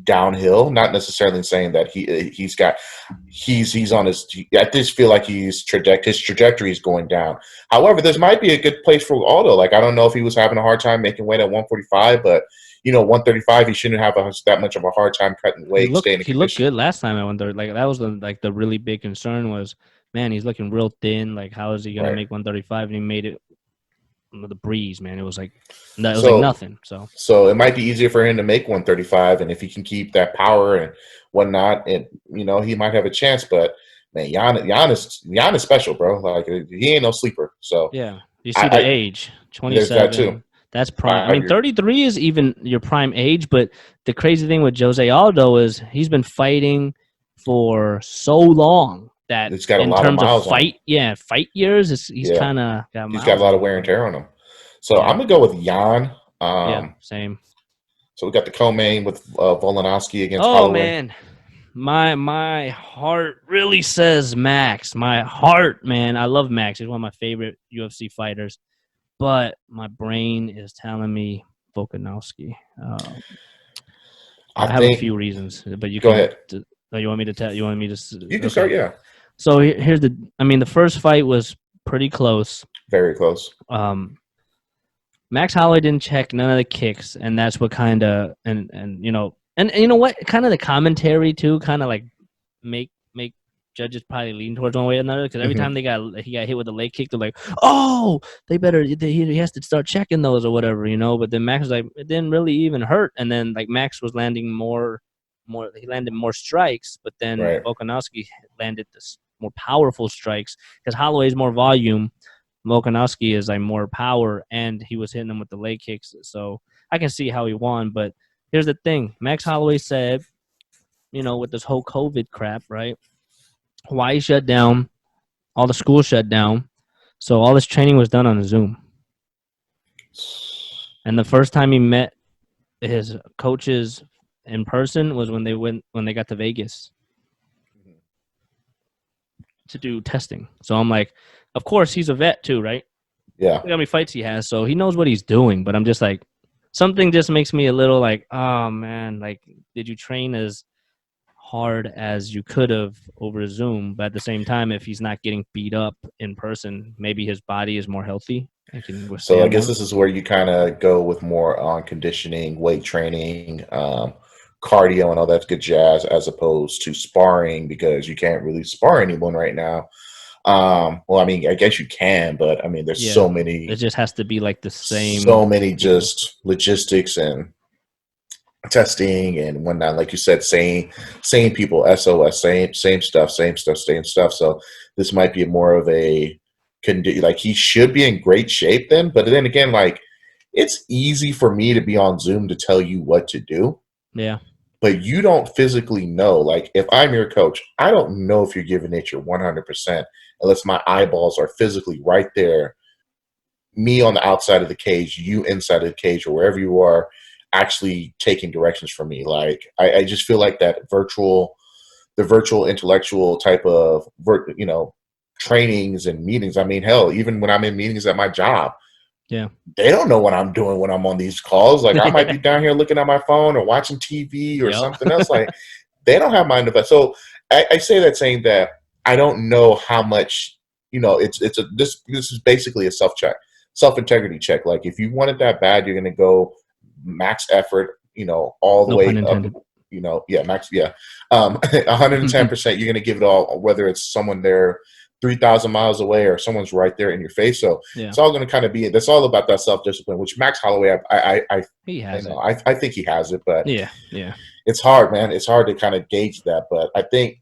downhill. Not necessarily saying that he's on his. I just feel like his trajectory is going down. However, this might be a good place for Aldo. Like I don't know if he was having a hard time making weight at 145, but 135 he shouldn't have that much of a hard time cutting weight. He looked good last time at 130. Like that was the really big concern was, man, he's looking real thin. Like how is he gonna make 135? And he made it with a breeze, man. It was like like nothing. So it might be easier for him to make 135, and if he can keep that power and whatnot, and he might have a chance. But man, Jan is special, bro. Like he ain't no sleeper. So yeah, you see the age, 27. That too. That's prime. I mean, 33 is even your prime age. But the crazy thing with Jose Aldo is he's been fighting for so long that it's got a lot of miles on fight years, he's kind of he's got a lot of wear and tear on him. So I'm gonna go with Jan. Same. So we got the co-main with Volkanovski against Holloway. Man, my heart really says Max. My heart, man, I love Max. He's one of my favorite UFC fighters, but my brain is telling me Volkanovski. I have a few reasons, but you go ahead. You want me to tell? You want me to? You can start, yeah. So here's the first fight was pretty close. Very close. Max Holloway didn't check none of the kicks, and that's what kind of and you know what, kind of the commentary too, kind of like make judges probably lean towards one way or another, because every time he got hit with a leg kick, they're like, oh, he has to start checking those or whatever, But then Max was like, it didn't really even hurt, and then like Max was landing more. He landed more strikes, but then Volkanovski landed this more powerful strikes because Holloway's more volume. Volkanovski is like more power, and he was hitting him with the leg kicks. So I can see how he won. But here's the thing. Max Holloway said, with this whole COVID crap, right? Hawaii shut down. All the schools shut down. So all this training was done on Zoom. And the first time he met his coaches in person was when they got to Vegas to do testing. So I'm like, of course he's a vet too, right? Yeah. Look how many fights he has, so he knows what he's doing. But I'm just like, something just makes me a little like, oh man, like, did you train as hard as you could have over Zoom? But at the same time, if he's not getting beat up in person, maybe his body is more healthy. So I guess this is where you kind of go with more on conditioning, weight training, cardio, and all that good jazz, as opposed to sparring, because you can't really spar anyone right now. Well, I mean, I guess you can, but I mean, there's so many. It just has to be like the same. So many just logistics and testing and whatnot. Like you said, same people, SOS, same stuff. So this might be more of a like he should be in great shape then. But then again, like it's easy for me to be on Zoom to tell you what to do. Yeah. But you don't physically know. Like if I'm your coach, I don't know if you're giving it your 100% unless my eyeballs are physically right there. Me on the outside of the cage, you inside of the cage, or wherever you are, actually taking directions from me. Like I just feel like the virtual intellectual type of trainings and meetings. I mean, hell, even when I'm in meetings at my job, they don't know what I'm doing when I'm on these calls. Like I might be down here looking at my phone or watching TV or something else. Like they don't have mind of that. So I say that saying that I don't know how much, this is basically a self-integrity check. Like if you want it that bad, you're going to go max effort, all the way up, max. 110%. You're going to give it all, whether it's someone there 3,000 miles away or someone's right there in your face. So it's all going to kind of be, that's all about that self-discipline, which Max Holloway, I think he has it, but it's hard, man. It's hard to kind of gauge that. But I think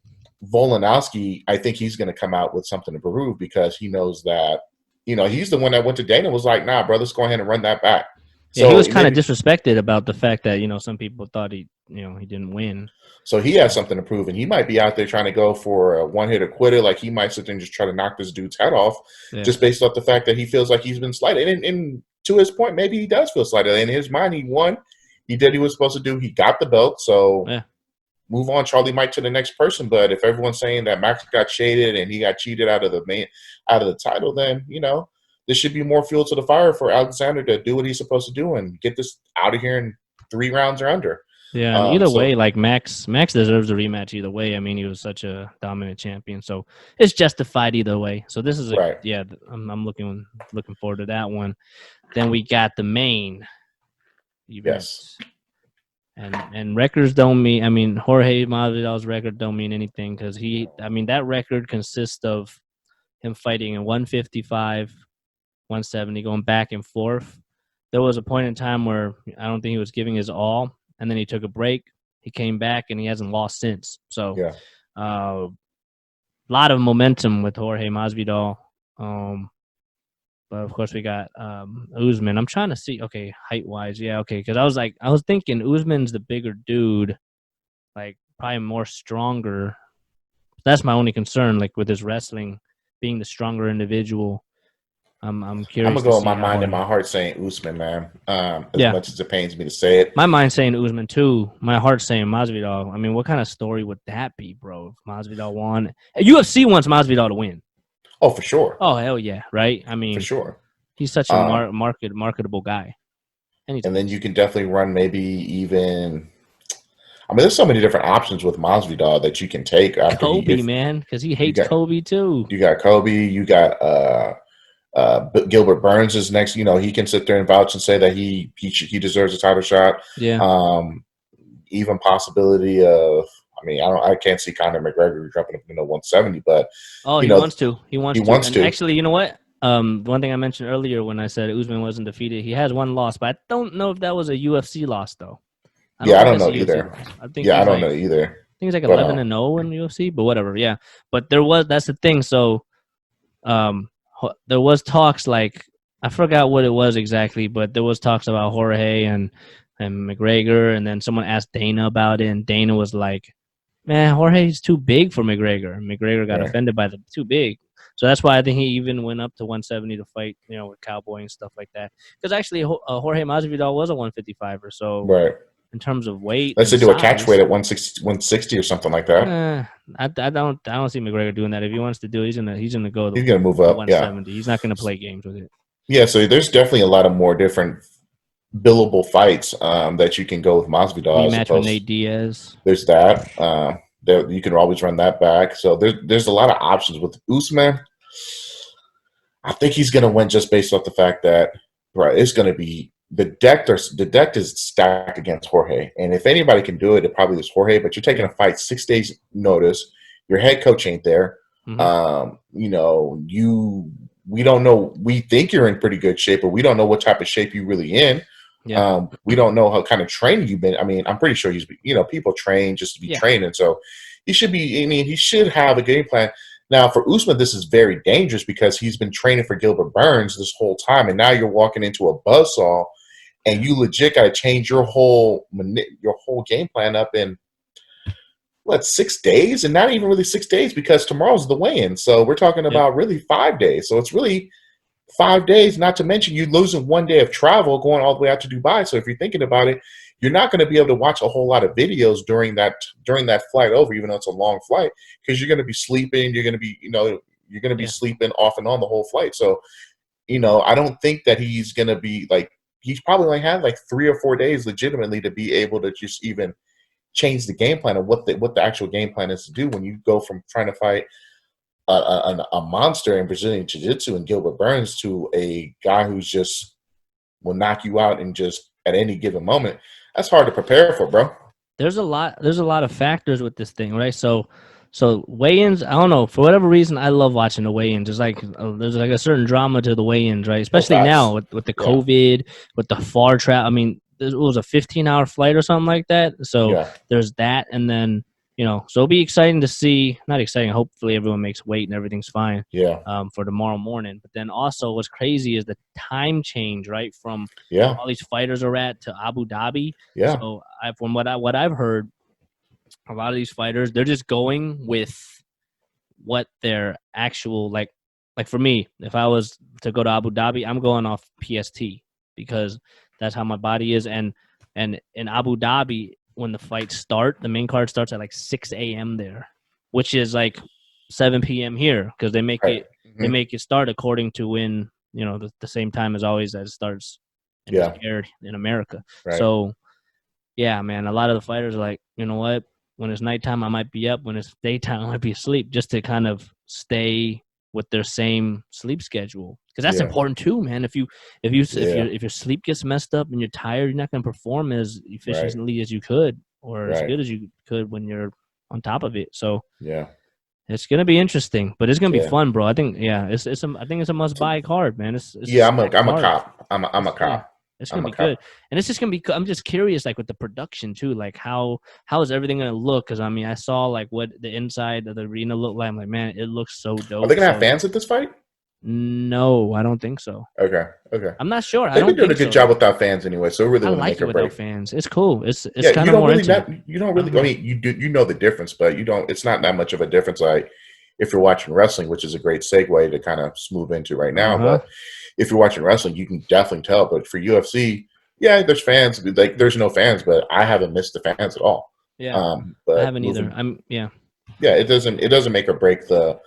Volkanovski, I think he's going to come out with something to prove, because he knows that, he's the one that went to Dana and was like, nah, bro, let's go ahead and run that back. So he was kind of disrespected about the fact that, some people thought he didn't win. So he has something to prove, and he might be out there trying to go for a one-hitter quitter. Like he might sit there and just try to knock this dude's head off, just based off the fact that he feels like he's been slighted. And to his point, maybe he does feel slighted. In his mind, he won. He did what he was supposed to do. He got the belt. So move on Charlie Mike to the next person. But if everyone's saying that Max got shaded and he got cheated out of the title, then this should be more fuel to the fire for Alexander to do what he's supposed to do and get this out of here in 3 rounds or under. Yeah, and either way, like Max deserves a rematch either way. I mean, he was such a dominant champion, so it's justified either way. So this is right. Yeah, I'm looking forward to that one. Then we got the main event. Yes. And records don't mean. I mean, Jorge Masvidal's record don't mean anything because that record consists of him fighting in 155, 170, going back and forth. There was a point in time where I don't think he was giving his all, and then he took a break. He came back, and he hasn't lost since. So, a lot of momentum with Jorge Masvidal. But of course, we got Usman. I'm trying to see. Okay, height wise, yeah, okay. Because I was thinking Usman's the bigger dude, like probably more stronger. That's my only concern, like with his wrestling being the stronger individual. I'm curious. I'm gonna go with my mind and my heart saying Usman, man. As much as it pains me to say it, my mind's saying Usman too. My heart's saying Masvidal. I mean, what kind of story would that be, bro? If Masvidal won, UFC wants Masvidal to win. Oh, for sure. Oh, hell yeah, right? I mean, for sure. He's such a marketable guy. And then you can definitely run maybe even. I mean, there's so many different options with Masvidal that you can take. After Kobe, man, because he hates Kobe too. You got Kobe. You got Gilbert Burns is next. He can sit there and vouch and say that he deserves a title shot. Yeah. Even possibility of. I mean, I can't see Conor McGregor jumping up 170, but he wants to. He wants to. Actually, you know what? One thing I mentioned earlier when I said Usman wasn't defeated, he has one loss, but I don't know if that was a UFC loss though. I don't know either. I don't know either. I think he's like 11-0 in UFC, but whatever. Yeah, but that's the thing. So, there was talks like I forgot what it was exactly, but there was talks about Jorge and McGregor, and then someone asked Dana about it, and Dana was like, "Man, Jorge's too big for McGregor." McGregor got offended by the too big. So that's why I think he even went up to 170 to fight, with Cowboy and stuff like that. Because actually, Jorge Masvidal was a 155er. So in terms of weight, let's say do a catch weight at 160 or something like that. I don't see McGregor doing that. If he wants to do it, he's gonna go. He's gonna move up. 170. He's not gonna play games with it. Yeah. So there's definitely a lot of more different billable fights that you can go with Masvidal. Rematch with Nate Diaz. There's that. You can always run that back. So there's a lot of options with Usman. I think he's going to win just based off the fact that it's going to be the deck is stacked against Jorge, and if anybody can do it, it probably is Jorge. But you're taking a fight 6 days notice. Your head coach ain't there. Mm-hmm. We don't know. We think you're in pretty good shape, but we don't know what type of shape you're really in. Yeah. We don't know how kind of training you've been. I mean, I'm pretty sure people train just to be training. So he should be. I mean, he should have a game plan. Now, for Usman, this is very dangerous because he's been training for Gilbert Burns this whole time, and now you're walking into a buzzsaw, and you legit got to change your whole game plan up in 6 days, and not even really 6 days because tomorrow's the weigh-in. So we're talking about really 5 days. So it's really 5 days, not to mention you losing 1 day of travel going all the way out to Dubai. So if you're thinking about it, you're not going to be able to watch a whole lot of videos during that flight over, even though it's a long flight, because you're going to be sleeping. You're going to be sleeping off and on the whole flight. So, I don't think that he's going to be he's probably only had 3 or 4 days legitimately to be able to just even change the game plan of what the actual game plan is to do when you go from trying to fight a monster in Brazilian Jiu-Jitsu and Gilbert Burns to a guy who's just will knock you out and just at any given moment. That's hard to prepare for, bro. There's a lot of factors with this thing, right? So weigh-ins, I don't know, for whatever reason, I love watching the weigh-ins. There's a certain drama to the weigh-ins, right? Especially now with the COVID, with the far travel. I mean, it was a 15-hour flight or something like that. So there's that, and then so it'll be exciting to see. Not exciting. Hopefully, everyone makes weight and everything's fine. Yeah. For tomorrow morning, but then also what's crazy is the time change, right? From where all these fighters are at to Abu Dhabi. Yeah. So from what I've heard, a lot of these fighters, they're just going with what their actual like for me. If I was to go to Abu Dhabi, I'm going off PST because that's how my body is, and in Abu Dhabi, when the fights start. The main card starts at like 6 a.m. there, which is like 7 p.m. here because they make it they make it start according to when the same time as always that it starts and is aired in America. Right. So yeah, man, a lot of the fighters are like, you know what? When it's nighttime, I might be up. When it's daytime, I might be asleep, just to kind of stay with their same sleep schedule, because that's important too, man. If your sleep gets messed up and you're tired, you're not going to perform as efficiently as you could, or as good as you could when you're on top of it. So it's going to be interesting, but it's going to be fun, bro. I think I think it's a must buy card, man. It's I'm a cop. I'm a cop. It's gonna be good, and it's just gonna be. I'm just curious, like with the production too, like how is everything gonna look? Because I mean, I saw like what the inside of the arena looked like. I'm like, man, it looks so dope. Are they gonna have fans at this fight? No, I don't think so. Okay. I'm not sure. They've been doing a good job without fans anyway, so really want to make a break. Fans, it's cool. It's kind of more. You don't really. I mean, you know the difference, but you don't. It's not that much of a difference. Like if you're watching wrestling, which is a great segue to kind of smooth into right now, but. If you're watching wrestling, you can definitely tell. But for UFC, there's fans. Like there's no fans, but I haven't missed the fans at all. Yeah, but I haven't either. It doesn't make or break the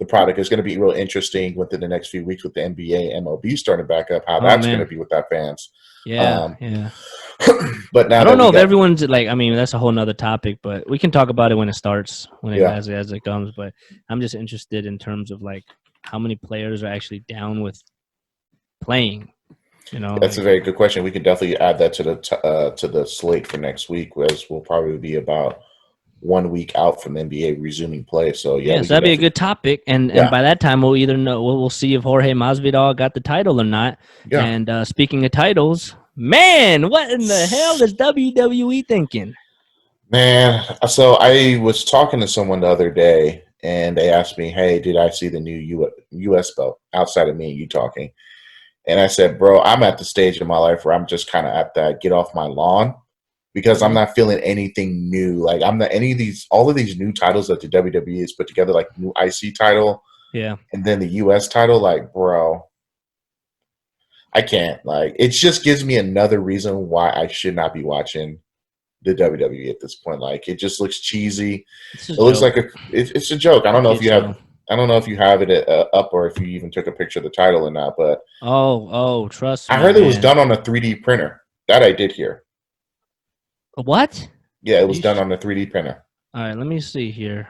product. It's going to be real interesting within the next few weeks with the NBA, MLB starting back up. How that's going to be without fans. Yeah. But now I don't know if everyone's like. I mean, that's a whole nother topic, but we can talk about it when it starts, as it comes. But I'm just interested in terms of like how many players are actually down with playing. That's a very good question. We can definitely add that to the slate for next week, as we'll probably be about 1 week out from the NBA resuming play. So so that'd be a good topic, and by that time we'll either know we'll see if Jorge Masvidal got the title or not. And speaking of titles, man, what in the hell is WWE thinking? Man, so I was talking to someone the other day, and they asked me, "Hey, did I see the new US belt?" Outside of me and you talking. And I said, bro, I'm at the stage in my life where I'm just kind of at that get off my lawn, because I'm not feeling anything new. Like I'm not all of these new titles that the WWE has put together, like new IC title, and then the US title. Like, bro, I can't. Like, it just gives me another reason why I should not be watching the WWE at this point. Like, it just looks cheesy. It looks like it's a joke. I don't know if you have. I don't know if you have it up or if you even took a picture of the title or not, but trust me. I heard it was done on a 3D printer. That I did hear. What? Yeah, it was done on a 3D printer. All right, let me see here.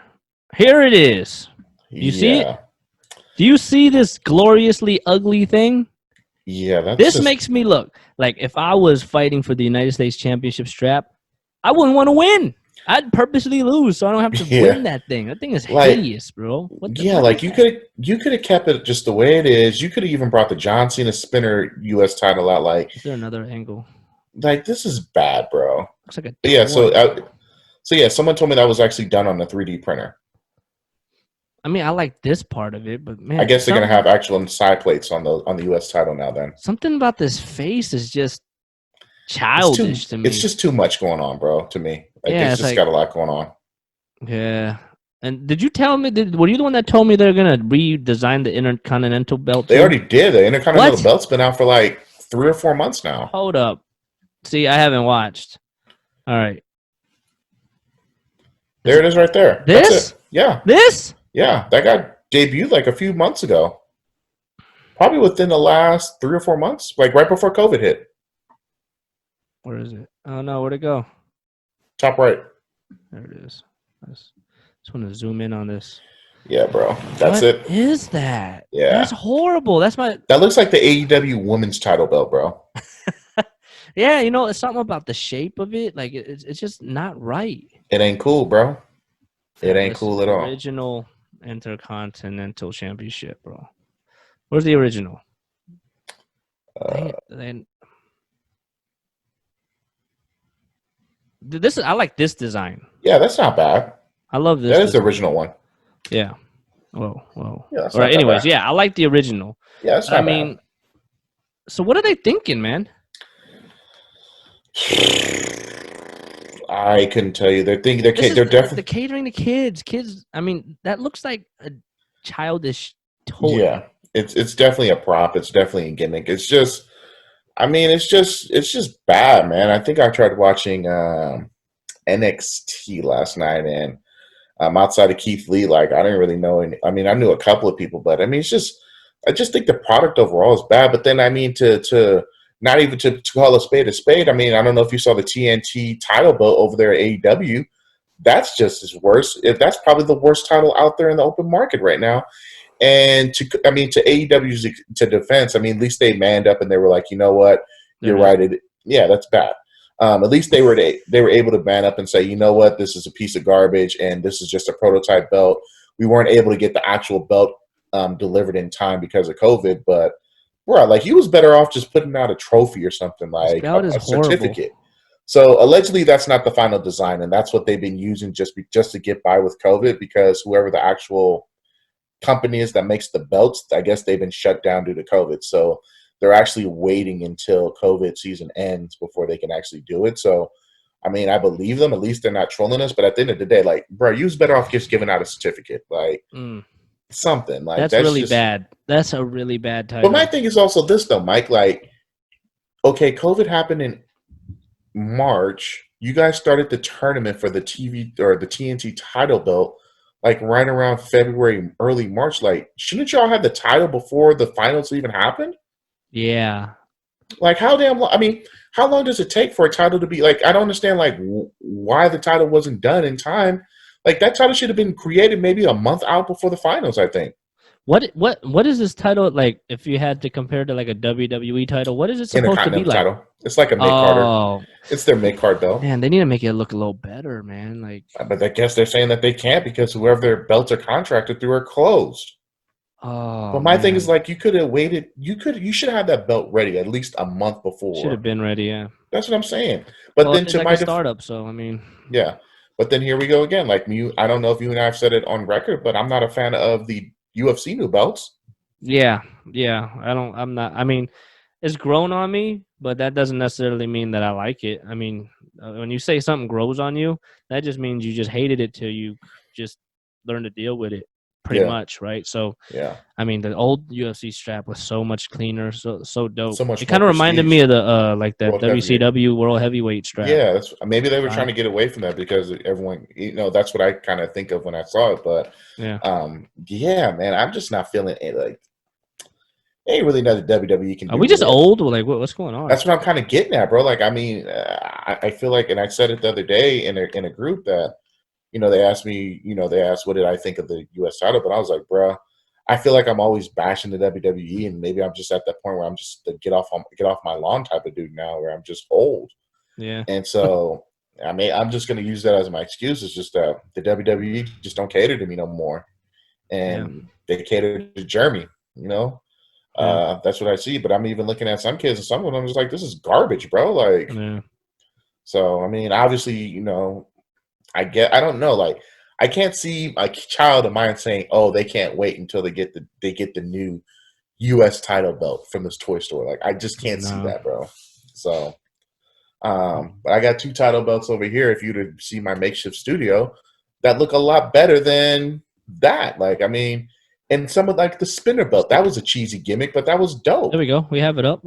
Here it is. You see it? Do you see this gloriously ugly thing? Yeah, this makes me look like if I was fighting for the United States Championship strap, I wouldn't want to win. I'd purposely lose so I don't have to win that thing. That thing is hideous, bro. You could have kept it just the way it is. You could have even brought the John Cena Spinner US title out. Like, is there another angle? Like, this is bad, bro. Looks like a someone told me that was actually done on a 3D printer. I mean, I like this part of it, but man, I guess they're gonna have actual side plates on the US title now. Then something about this face is just childish to me. It's just too much going on, bro. To me, it's just got a lot going on. Yeah. And did you tell me? Were you the one that told me they're gonna redesign the Intercontinental Belt? They already did. The Intercontinental Belt's been out for like 3 or 4 months now. Hold up. See, I haven't watched. All right. There it is, right there. This? That's it. Yeah. This? Yeah, that got debuted like a few months ago. Probably within the last 3 or 4 months, like right before COVID hit. Where is it? Oh no, where'd it go? Top right. There it is. I just want to zoom in on this. Yeah, bro. That's it. What is that? Yeah. That's horrible. That looks like the AEW women's title belt, bro. Yeah, it's something about the shape of it. Like it's just not right. It ain't cool, bro. It ain't cool at all. Original Intercontinental Championship, bro. Where's the original? I like this design. Yeah, that's not bad. I love this. That is the original one. Yeah. Whoa. Yeah, all right. Anyways, I like the original. Yeah, that's not bad. So what are they thinking, man? I couldn't tell you. They're definitely they're catering to kids. Kids. I mean, that looks like a childish toy. Yeah, it's definitely a prop. It's definitely a gimmick. It's just, I mean, it's just bad, man. I think I tried watching NXT last night, and outside of Keith Lee, like I didn't really know any. I mean, I knew a couple of people, but I mean, it's just I just think the product overall is bad. But then I mean, to not even to call a spade a spade. I mean, I don't know if you saw the TNT title belt over there at AEW. That's just as worse. That's probably the worst title out there in the open market right now. And to AEW's to defense, I mean, at least they manned up and they were like, you know what, you're right. Yeah, that's bad. At least they were able to man up and say, you know what, this is a piece of garbage and this is just a prototype belt. We weren't able to get the actual belt delivered in time because of COVID, but bro, like he was better off just putting out a trophy or something, like a certificate. So allegedly that's not the final design, and that's what they've been using just to get by with COVID, because whoever the actual company is that makes the belts, I guess they've been shut down due to COVID. So they're actually waiting until COVID season ends before they can actually do it. So, I mean, I believe them. At least they're not trolling us. But at the end of the day, like, bro, you was better off just giving out a certificate, like something. Like that's really bad. That's a really bad title. But my thing is also this, though, Mike. Like, okay, COVID happened in March. You guys started the tournament for the TV or the TNT title belt like right around February, early March. Like, shouldn't y'all have the title before the finals even happened? Yeah. Like, how damn long? I mean, how long does it take for a title to be like? I don't understand like why the title wasn't done in time. Like that title should have been created maybe a month out before the finals, I think. What is this title like? If you had to compare to like a WWE title, what is it supposed to be like? Title. It's like a mid carder. It's their mid card belt. Man, they need to make it look a little better, man. Like, but I guess they're saying that they can't because whoever their belts are contracted through are closed. Oh, but my thing is like you could have waited. You should have that belt ready at least a month before. Should have been ready, yeah. That's what I'm saying. But then to like my startup, so I mean, yeah. But then here we go again. Like I don't know if you and I have said it on record, but I'm not a fan of the UFC new belts. Yeah. I'm not. I mean, it's grown on me, but that doesn't necessarily mean that I like it. I mean, when you say something grows on you, that just means you just hated it till you just learn to deal with it. Pretty much, right? So, yeah. I mean, the old UFC strap was so much cleaner, so dope. So much. It kind of reminded me of the like the WCW World Heavyweight strap. Yeah, maybe they were trying to get away from that because everyone, that's what I kind of think of when I saw it. But yeah, man, I'm just not feeling it. Like, ain't really nothing WWE can. Are we just old? Like, what's going on? That's what I'm kind of getting at, bro. Like, I mean, I feel like, and I said it the other day in a group that. They asked me, they asked what did I think of the US title, but I was like, bro, I feel like I'm always bashing the WWE, and maybe I'm just at that point where I'm just the get off my lawn type of dude now, where I'm just old. Yeah. And so, I mean, I'm just going to use that as my excuse. It's just that the WWE just don't cater to me no more, and they cater to Jeremy. That's what I see. But I'm even looking at some kids, and some of them just like, this is garbage, bro. Like, so I mean, obviously, I don't know. Like, I can't see a child of mine saying, "Oh, they can't wait until they get the new U.S. title belt from this toy store." Like, I just can't see that, bro. So, but I got 2 title belts over here. If you to see my makeshift studio, that look a lot better than that. Like, I mean, and some of like the spinner belt, that was a cheesy gimmick, but that was dope. There we go. We have it up.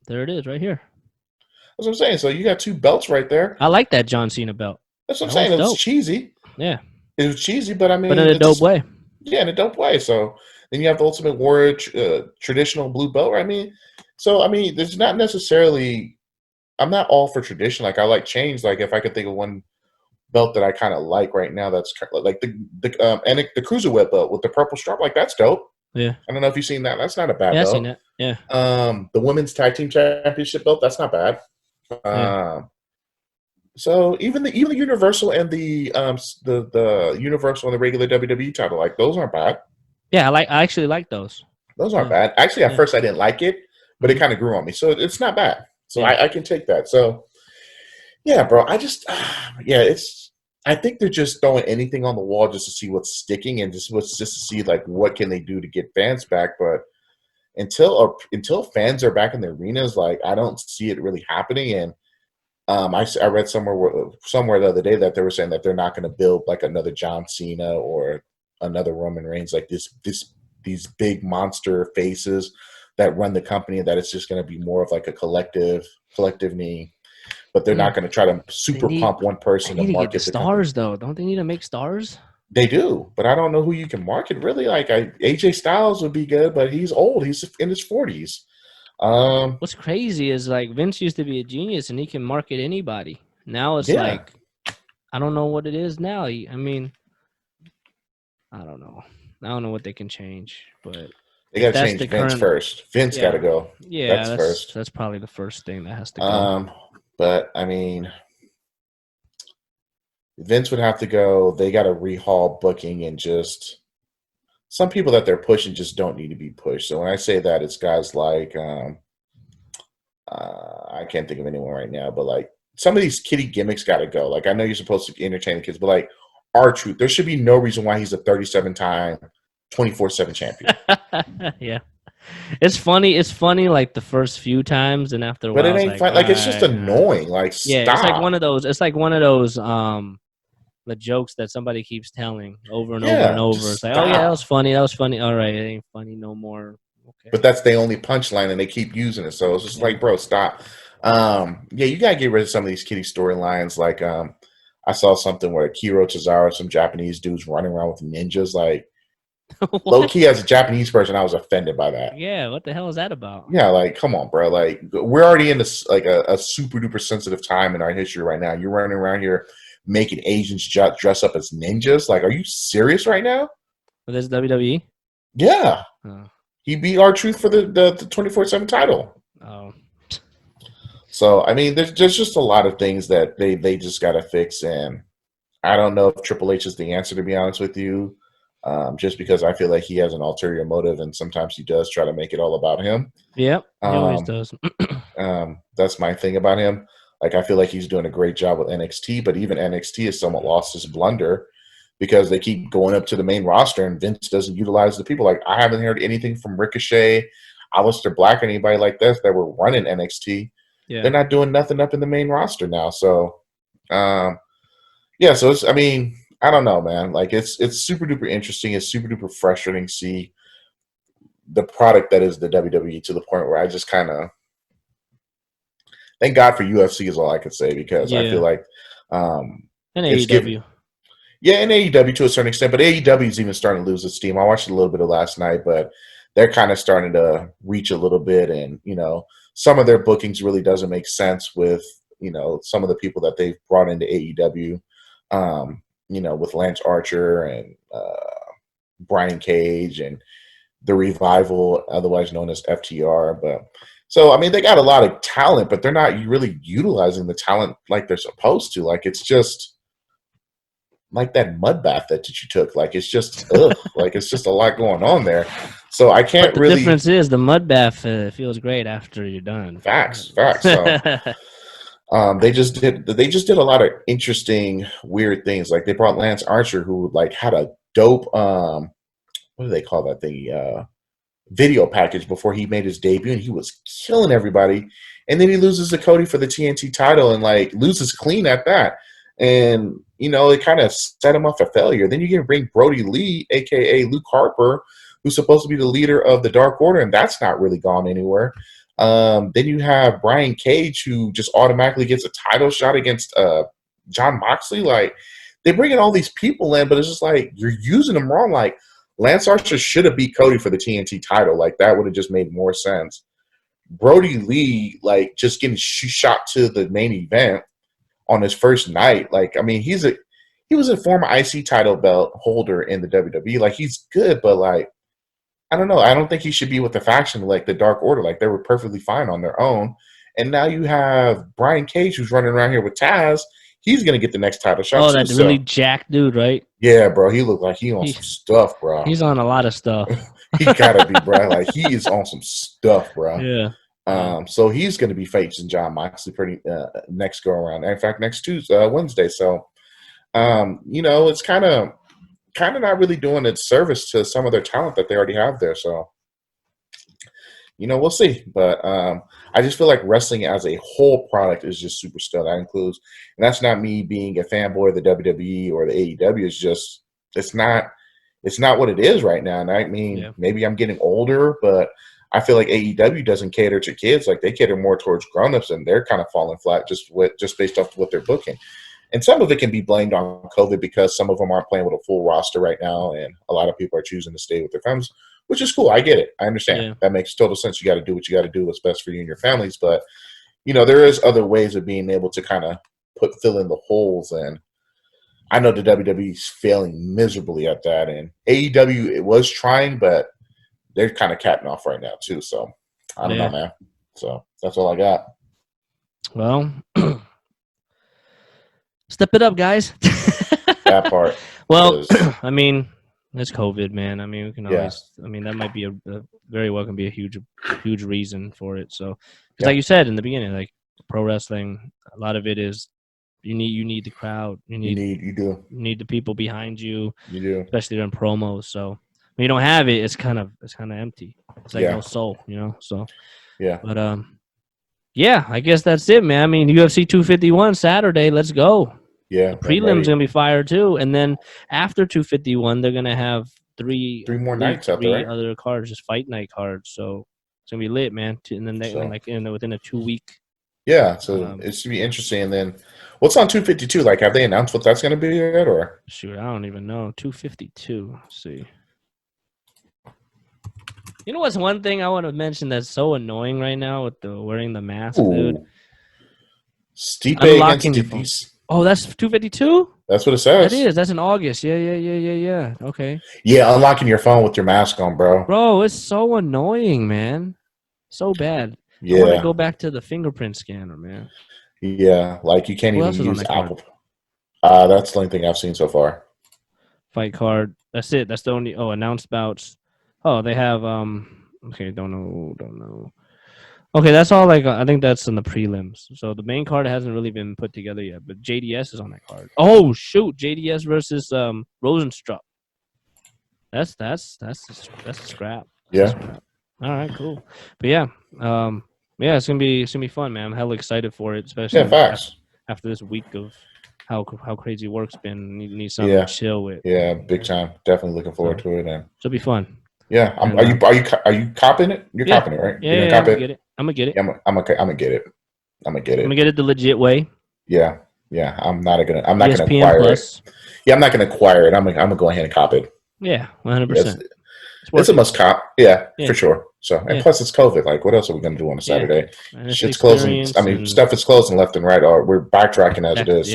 There it is, right here. That's what I'm saying. So you got 2 belts right there. I like that John Cena belt. That's what I'm saying. It was cheesy. Yeah. It was cheesy, but I mean... But in a dope way. Yeah, in a dope way. So then you have the Ultimate Warrior traditional blue belt. I mean, so, I mean, there's not necessarily... I'm not all for tradition. Like, I like change. Like, if I could think of one belt that I kind of like right now, that's like the Cruiserweight belt with the purple stripe. Like, that's dope. Yeah. I don't know if you've seen that. That's not a bad belt. Yeah, I've seen that. Yeah. The Women's Tag Team Championship belt, that's not bad. So even the Universal and the Universal and the regular WWE title, like those aren't bad. Yeah, I actually like those. Those aren't bad. Actually, at first I didn't like it, but it kind of grew on me. So it's not bad. So I can take that. So yeah, bro. I just I think they're just throwing anything on the wall just to see what's sticking and just to see like what can they do to get fans back. But until fans are back in the arenas, like I don't see it really happening. And I read somewhere the other day that they were saying that they're not going to build like another John Cena or another Roman Reigns, like these big monster faces that run the company. That it's just going to be more of like a collective knee. but they're not Mm. going to try to They super need pump one person they to need to get the market the company. stars though. Don't they need to make stars? They do, but I don't know who you can market really. Like AJ Styles would be good, but he's old. He's in his 40s. What's crazy is like Vince used to be a genius and he can market anybody. Now it's Yeah, like I don't know what it is now. I mean, I don't know. I don't know what they can change, but they if got to that's change the Vince current, first. Vince got to yeah, go. yeah, That's first. that's probably the first thing that has to go. Um, but I mean, Vince would have to go. They got to rehaul booking and just some people that they're pushing just don't need to be pushed. So when I say that, it's guys like I can't think of anyone right now, but like some of these kiddie gimmicks got to go. Like I know you're supposed to entertain the kids, but like R-Truth, there should be no reason why he's a 37-time, 24/7 champion. Yeah, it's funny. It's funny like the first few times, and after a But while, it it's ain't like, fun. all Like it's just right, annoying. Like yeah, it's like one stop. of those. It's like one of those the jokes that somebody keeps telling over and over and Yeah, over. It's just like, oh yeah, that was stop. funny. That was funny. All right, it ain't funny no more. Okay. But that's the only punchline, and they keep using it. So it's just Yeah. like, bro, stop. Yeah, you gotta get rid of some of these kiddie storylines. Like, I saw something where Kiro Tozawa, some Japanese dudes running around with ninjas. Like, low What? key, as a Japanese person, I was offended by that. Yeah. What the hell is that about? Yeah, like, come on, bro. Like, we're already in this like a super duper sensitive time in our history right now. You're running around here making Asians dress up as ninjas. Like, are you serious right now? But this is WWE. Yeah, Oh. he beat R-Truth for the 24/7 title. Oh. So I mean, there's just a lot of things that they just got to fix, and I don't know if Triple H is the answer, to be honest with you. Just because I feel like he has an ulterior motive, and sometimes he does try to make it all about him. Yep. He always Um, does. that's my thing about him. Like I feel like he's doing a great job with NXT, but even NXT has somewhat lost his blunder because they keep going up to the main roster, and Vince doesn't utilize the people. Like I haven't heard anything from Ricochet, Aleister Black, or anybody like this that were running NXT. They're Yeah. not doing nothing up in the main roster now. So, um, yeah. So it's. I mean, I don't know, man. Like it's super duper interesting. It's super duper frustrating to see the product that is the WWE to the point where I just kind of thank God for UFC is all I could say because I feel Yeah. like And it's given. AEW. Yeah, and AEW to a certain extent, but AEW is even starting to lose its steam. I watched a little bit of last night, but they're kind of starting to reach a little bit, and some of their bookings really doesn't make sense with some of the people that they've brought into AEW. With Lance Archer and Brian Cage and the Revival, otherwise known as FTR. But so I mean, they got a lot of talent, but they're not really utilizing the talent like they're supposed to. Like it's just like that mud bath that you took. Like it's just like it's just a lot going on there. So I But can't the really difference is the mud bath feels great after you're done. facts. So they just did a lot of interesting weird things. Like they brought Lance Archer, who like had a dope what do they call that thing? Video package before he made his debut, and he was killing everybody. And then he loses to Cody for the TNT title and like loses clean at that. And it kind of set him up for failure. Then you can bring Brody Lee, aka Luke Harper, who's supposed to be the leader of the Dark Order, and that's not really gone anywhere. Then you have Brian Cage, who just automatically gets a title shot against John Moxley. Like they bring in all these people in, but it's just like you're using them wrong. Like Lance Archer should have beat Cody for the TNT title. Like that would have just made more sense. Brody Lee, like just getting shot to the main event on his first night. Like, I mean, he was a former IC title belt holder in the WWE. Like, he's good, but like, I don't know. I don't think he should be with the faction like the Dark Order. Like, they were perfectly fine on their own. And now you have Brian Cage, who's running around here with Taz. He's gonna get the next title shot Oh, too. that really So, jacked dude, right? yeah, bro, he looked like he on He some stuff, bro. he's on a lot of stuff. He gotta be, bro. Like he is on some stuff, bro. Yeah. Yeah. So he's going to be facing John Moxley pretty next go around. In fact, next Tuesday, Wednesday. So it's kind of not really doing its service to some of their talent that they already have there. So we'll see. But I just feel like wrestling as a whole product is just super still. That includes, and that's not me being a fanboy of the WWE or the AEW. It's just it's not what it is right now. And I mean, Yeah. maybe I'm getting older, but I feel like AEW doesn't cater to kids. Like they cater more towards grown-ups, and they're kind of falling flat just based off what they're booking. And some of it can be blamed on COVID because some of them aren't playing with a full roster right now, and a lot of people are choosing to stay with their families, which is cool. I get it. I understand. Yeah. That makes total sense. You got to do what you got to do what's best for you and your families. But, there is other ways of being able to kind of fill in the holes. And I know the WWE is failing miserably at that. And AEW, it was trying, but they're kind of capping off right now too. So I don't know, man. So that's all I got. Well, step it up, guys. That part. Well, I mean, it's COVID, man. I mean, we can always. I mean, that might be a very well can be a huge reason for it. So, because like you said in the beginning, like pro wrestling, a lot of it is you need the crowd. You need the people behind you. You do, especially during promos. So when you don't have it, it's kind of empty. It's like no soul, So but I guess that's it, man. I mean, UFC 251 Saturday. Let's go. Yeah, the prelim's gonna be fire too, and then after 251, they're gonna have three more nights out there, right? Other cards, just fight night cards. So it's gonna be lit, man. And then within a 2 week. Yeah, so it should be interesting. And then what's on 252? Like, have they announced what that's gonna be yet, or? Shoot, I don't even know. 252. Let's see. You know what's one thing I want to mention that's so annoying right now with the wearing the mask, dude? Stipe against Stipe. Oh, that's 252? That's what it says. That is. That's in August. Yeah. Okay. Yeah, unlocking your phone with your mask on, bro. Bro, it's so annoying, man. So bad. Yeah. I want to go back to the fingerprint scanner, man. Yeah, like you can't even use Apple. That's the only thing I've seen so far. Fight card. That's it. That's the only. Oh, announced bouts. Oh, they have. Okay, don't know. Okay, that's all. Like I think that's in the prelims. So the main card hasn't really been put together yet, but JDS is on that card. Oh shoot, JDS versus Rosenstruck. That's a scrap. Yeah. All right, cool. But yeah, it's gonna be fun, man. I'm hella excited for it, especially after this week of how crazy work's been. Need something to chill with. Yeah, big time. Definitely looking forward to it, and it'll be fun. Yeah, are you copping it? You're copping it, right? Yeah, I'm gonna get it. I'm gonna get it. Yeah, I'm gonna get it. I'm gonna get it the legit way. Yeah. I'm not gonna acquire it. Yeah, I'm not gonna acquire it. I'm gonna go ahead and cop it. Yeah, 100%. It's a must cop. Yeah, for sure. So and plus it's COVID. Like, what else are we gonna do on a Saturday? Shit's closing. I mean, stuff is closing left and right. Or we're backtracking as it is.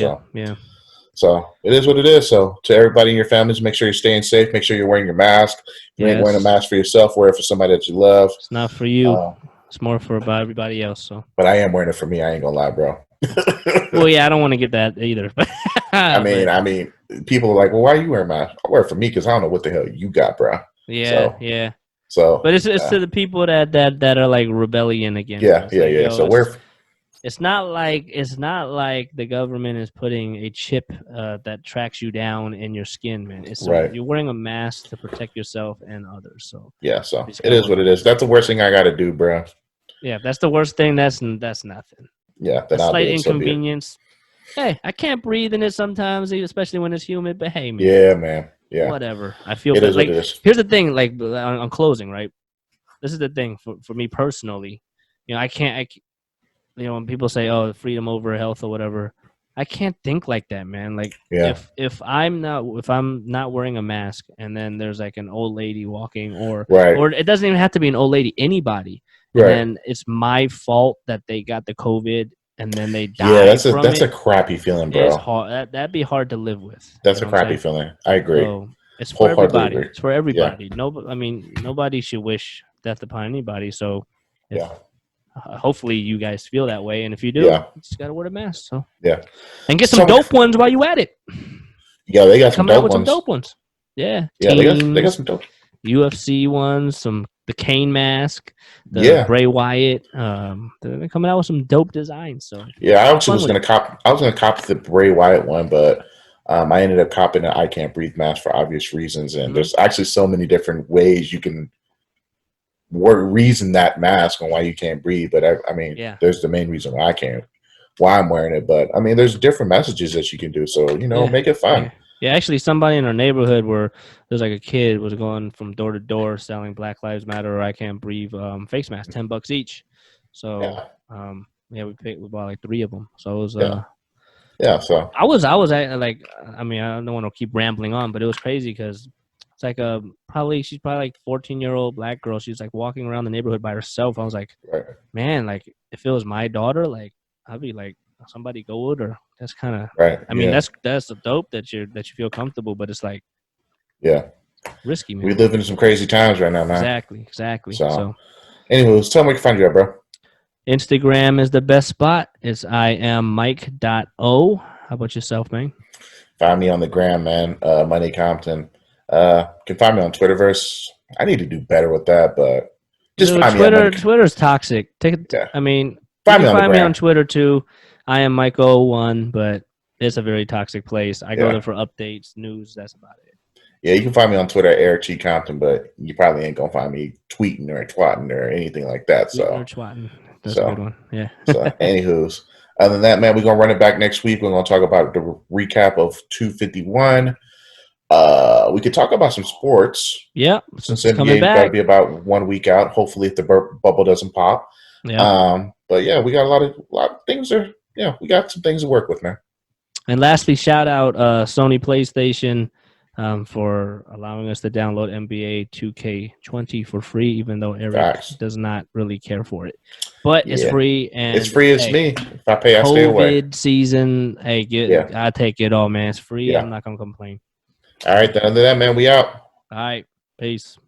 So it is what it is. So to everybody in your families, make sure you're staying safe. Make sure you're wearing your mask. If you ain't wearing a mask for yourself, wear it for somebody that you love. It's not for you. It's more for everybody else. So, but I am wearing it for me. I ain't gonna lie, bro. Well, yeah, I don't want to get that either. I mean, people are like, well, why are you wearing a mask? I wear it for me because I don't know what the hell you got, bro. Yeah. So, but it's to the people that are like rebellion again. Yeah. So it's not like the government is putting a chip that tracks you down in your skin, man. It's you're wearing a mask to protect yourself and others. So so it is what it is. That's the worst thing I got to do, bro. Yeah, if that's the worst thing, that's nothing. Yeah, a slight inconvenience. Hey, I can't breathe in it sometimes, especially when it's humid. But hey, man. Yeah, man. Yeah. Whatever. I feel it is like what it is. Here's the thing. Like on closing, right? This is the thing for me personally. I can't. When people say, "Oh, freedom over health" or whatever, I can't think like that, man. Like, if I'm not wearing a mask, and then there's like an old lady walking, or it doesn't even have to be an old lady, anybody, and then it's my fault that they got the COVID, and then they die. Yeah, that's a crappy feeling, bro. It's hard. That'd be hard to live with. That's a crappy feeling. I agree. So it's for everybody. It's for everybody. Nobody should wish death upon anybody. So, hopefully you guys feel that way, and if you do, you just gotta wear the mask. So and get some dope ones while you at it. Yeah, they got some dope ones. Some dope ones. Yeah, they got some dope UFC ones. The Kane mask, the Bray Wyatt. They're coming out with some dope designs. So I actually was gonna cop. I was gonna cop the Bray Wyatt one, but I ended up copying an I Can't Breathe mask for obvious reasons. And there's actually so many different ways you can reason that mask on why you can't breathe, but I mean, there's the main reason why I'm wearing it. But I mean, there's different messages that you can do. So make it fun. Yeah, actually, somebody in our neighborhood where there's like a kid was going from door to door selling Black Lives Matter or I Can't Breathe face masks, $10 each. So, Yeah, yeah, we bought like 3 of them. So it was yeah, yeah. So like, I mean, I don't want to keep rambling on, but it was crazy because it's like she's probably like 14-year-old black girl. She's like walking around the neighborhood by herself. I was like, right, man, like if it was my daughter, like I'd be like, somebody go with her. That's kind of, right, I mean, yeah, that's dope that you feel comfortable, but it's like yeah. risky, We man. live in some crazy times right now, man. Exactly. So, So anyways, tell me where we can find you at, bro. Instagram is the best spot. It's I am Mike.o. How about yourself, man? Find me on the gram, man. Money Compton. You can find me on Twitterverse. I need to do better with that, but just Dude, find me at Money. Twitter's toxic. Yeah, I mean, you find can me on the find me on gram. Twitter too. I am Mike01, but it's a very toxic place. I go Yeah, there for updates, news. That's about it. yeah. You can find me on Twitter at Eric G Compton, but you probably ain't gonna find me tweeting or twatting or anything like that. Tweeting or So, twatting. That's a good so, one. Yeah. anywho's. Other than that, man, we're gonna run it back next week. We're gonna talk about the recap of 251. We could talk about some sports Yeah. since Since it's coming NBA's got to back. be about 1 week out. Hopefully, if the bubble doesn't pop. Yeah. But yeah, we got a lot of things. We got some things to work with, man. And lastly, shout out Sony PlayStation for allowing us to download NBA 2K20 for free, even though Eric Facts. does not really care for it. But it's Yeah, free, it's and free. It's hey, me. If I pay, I stay away. COVID season, hey, Yeah, I take it all, man. It's free. I'm yeah. not gonna complain. All right. Then, other than that, man, we out. All right, peace.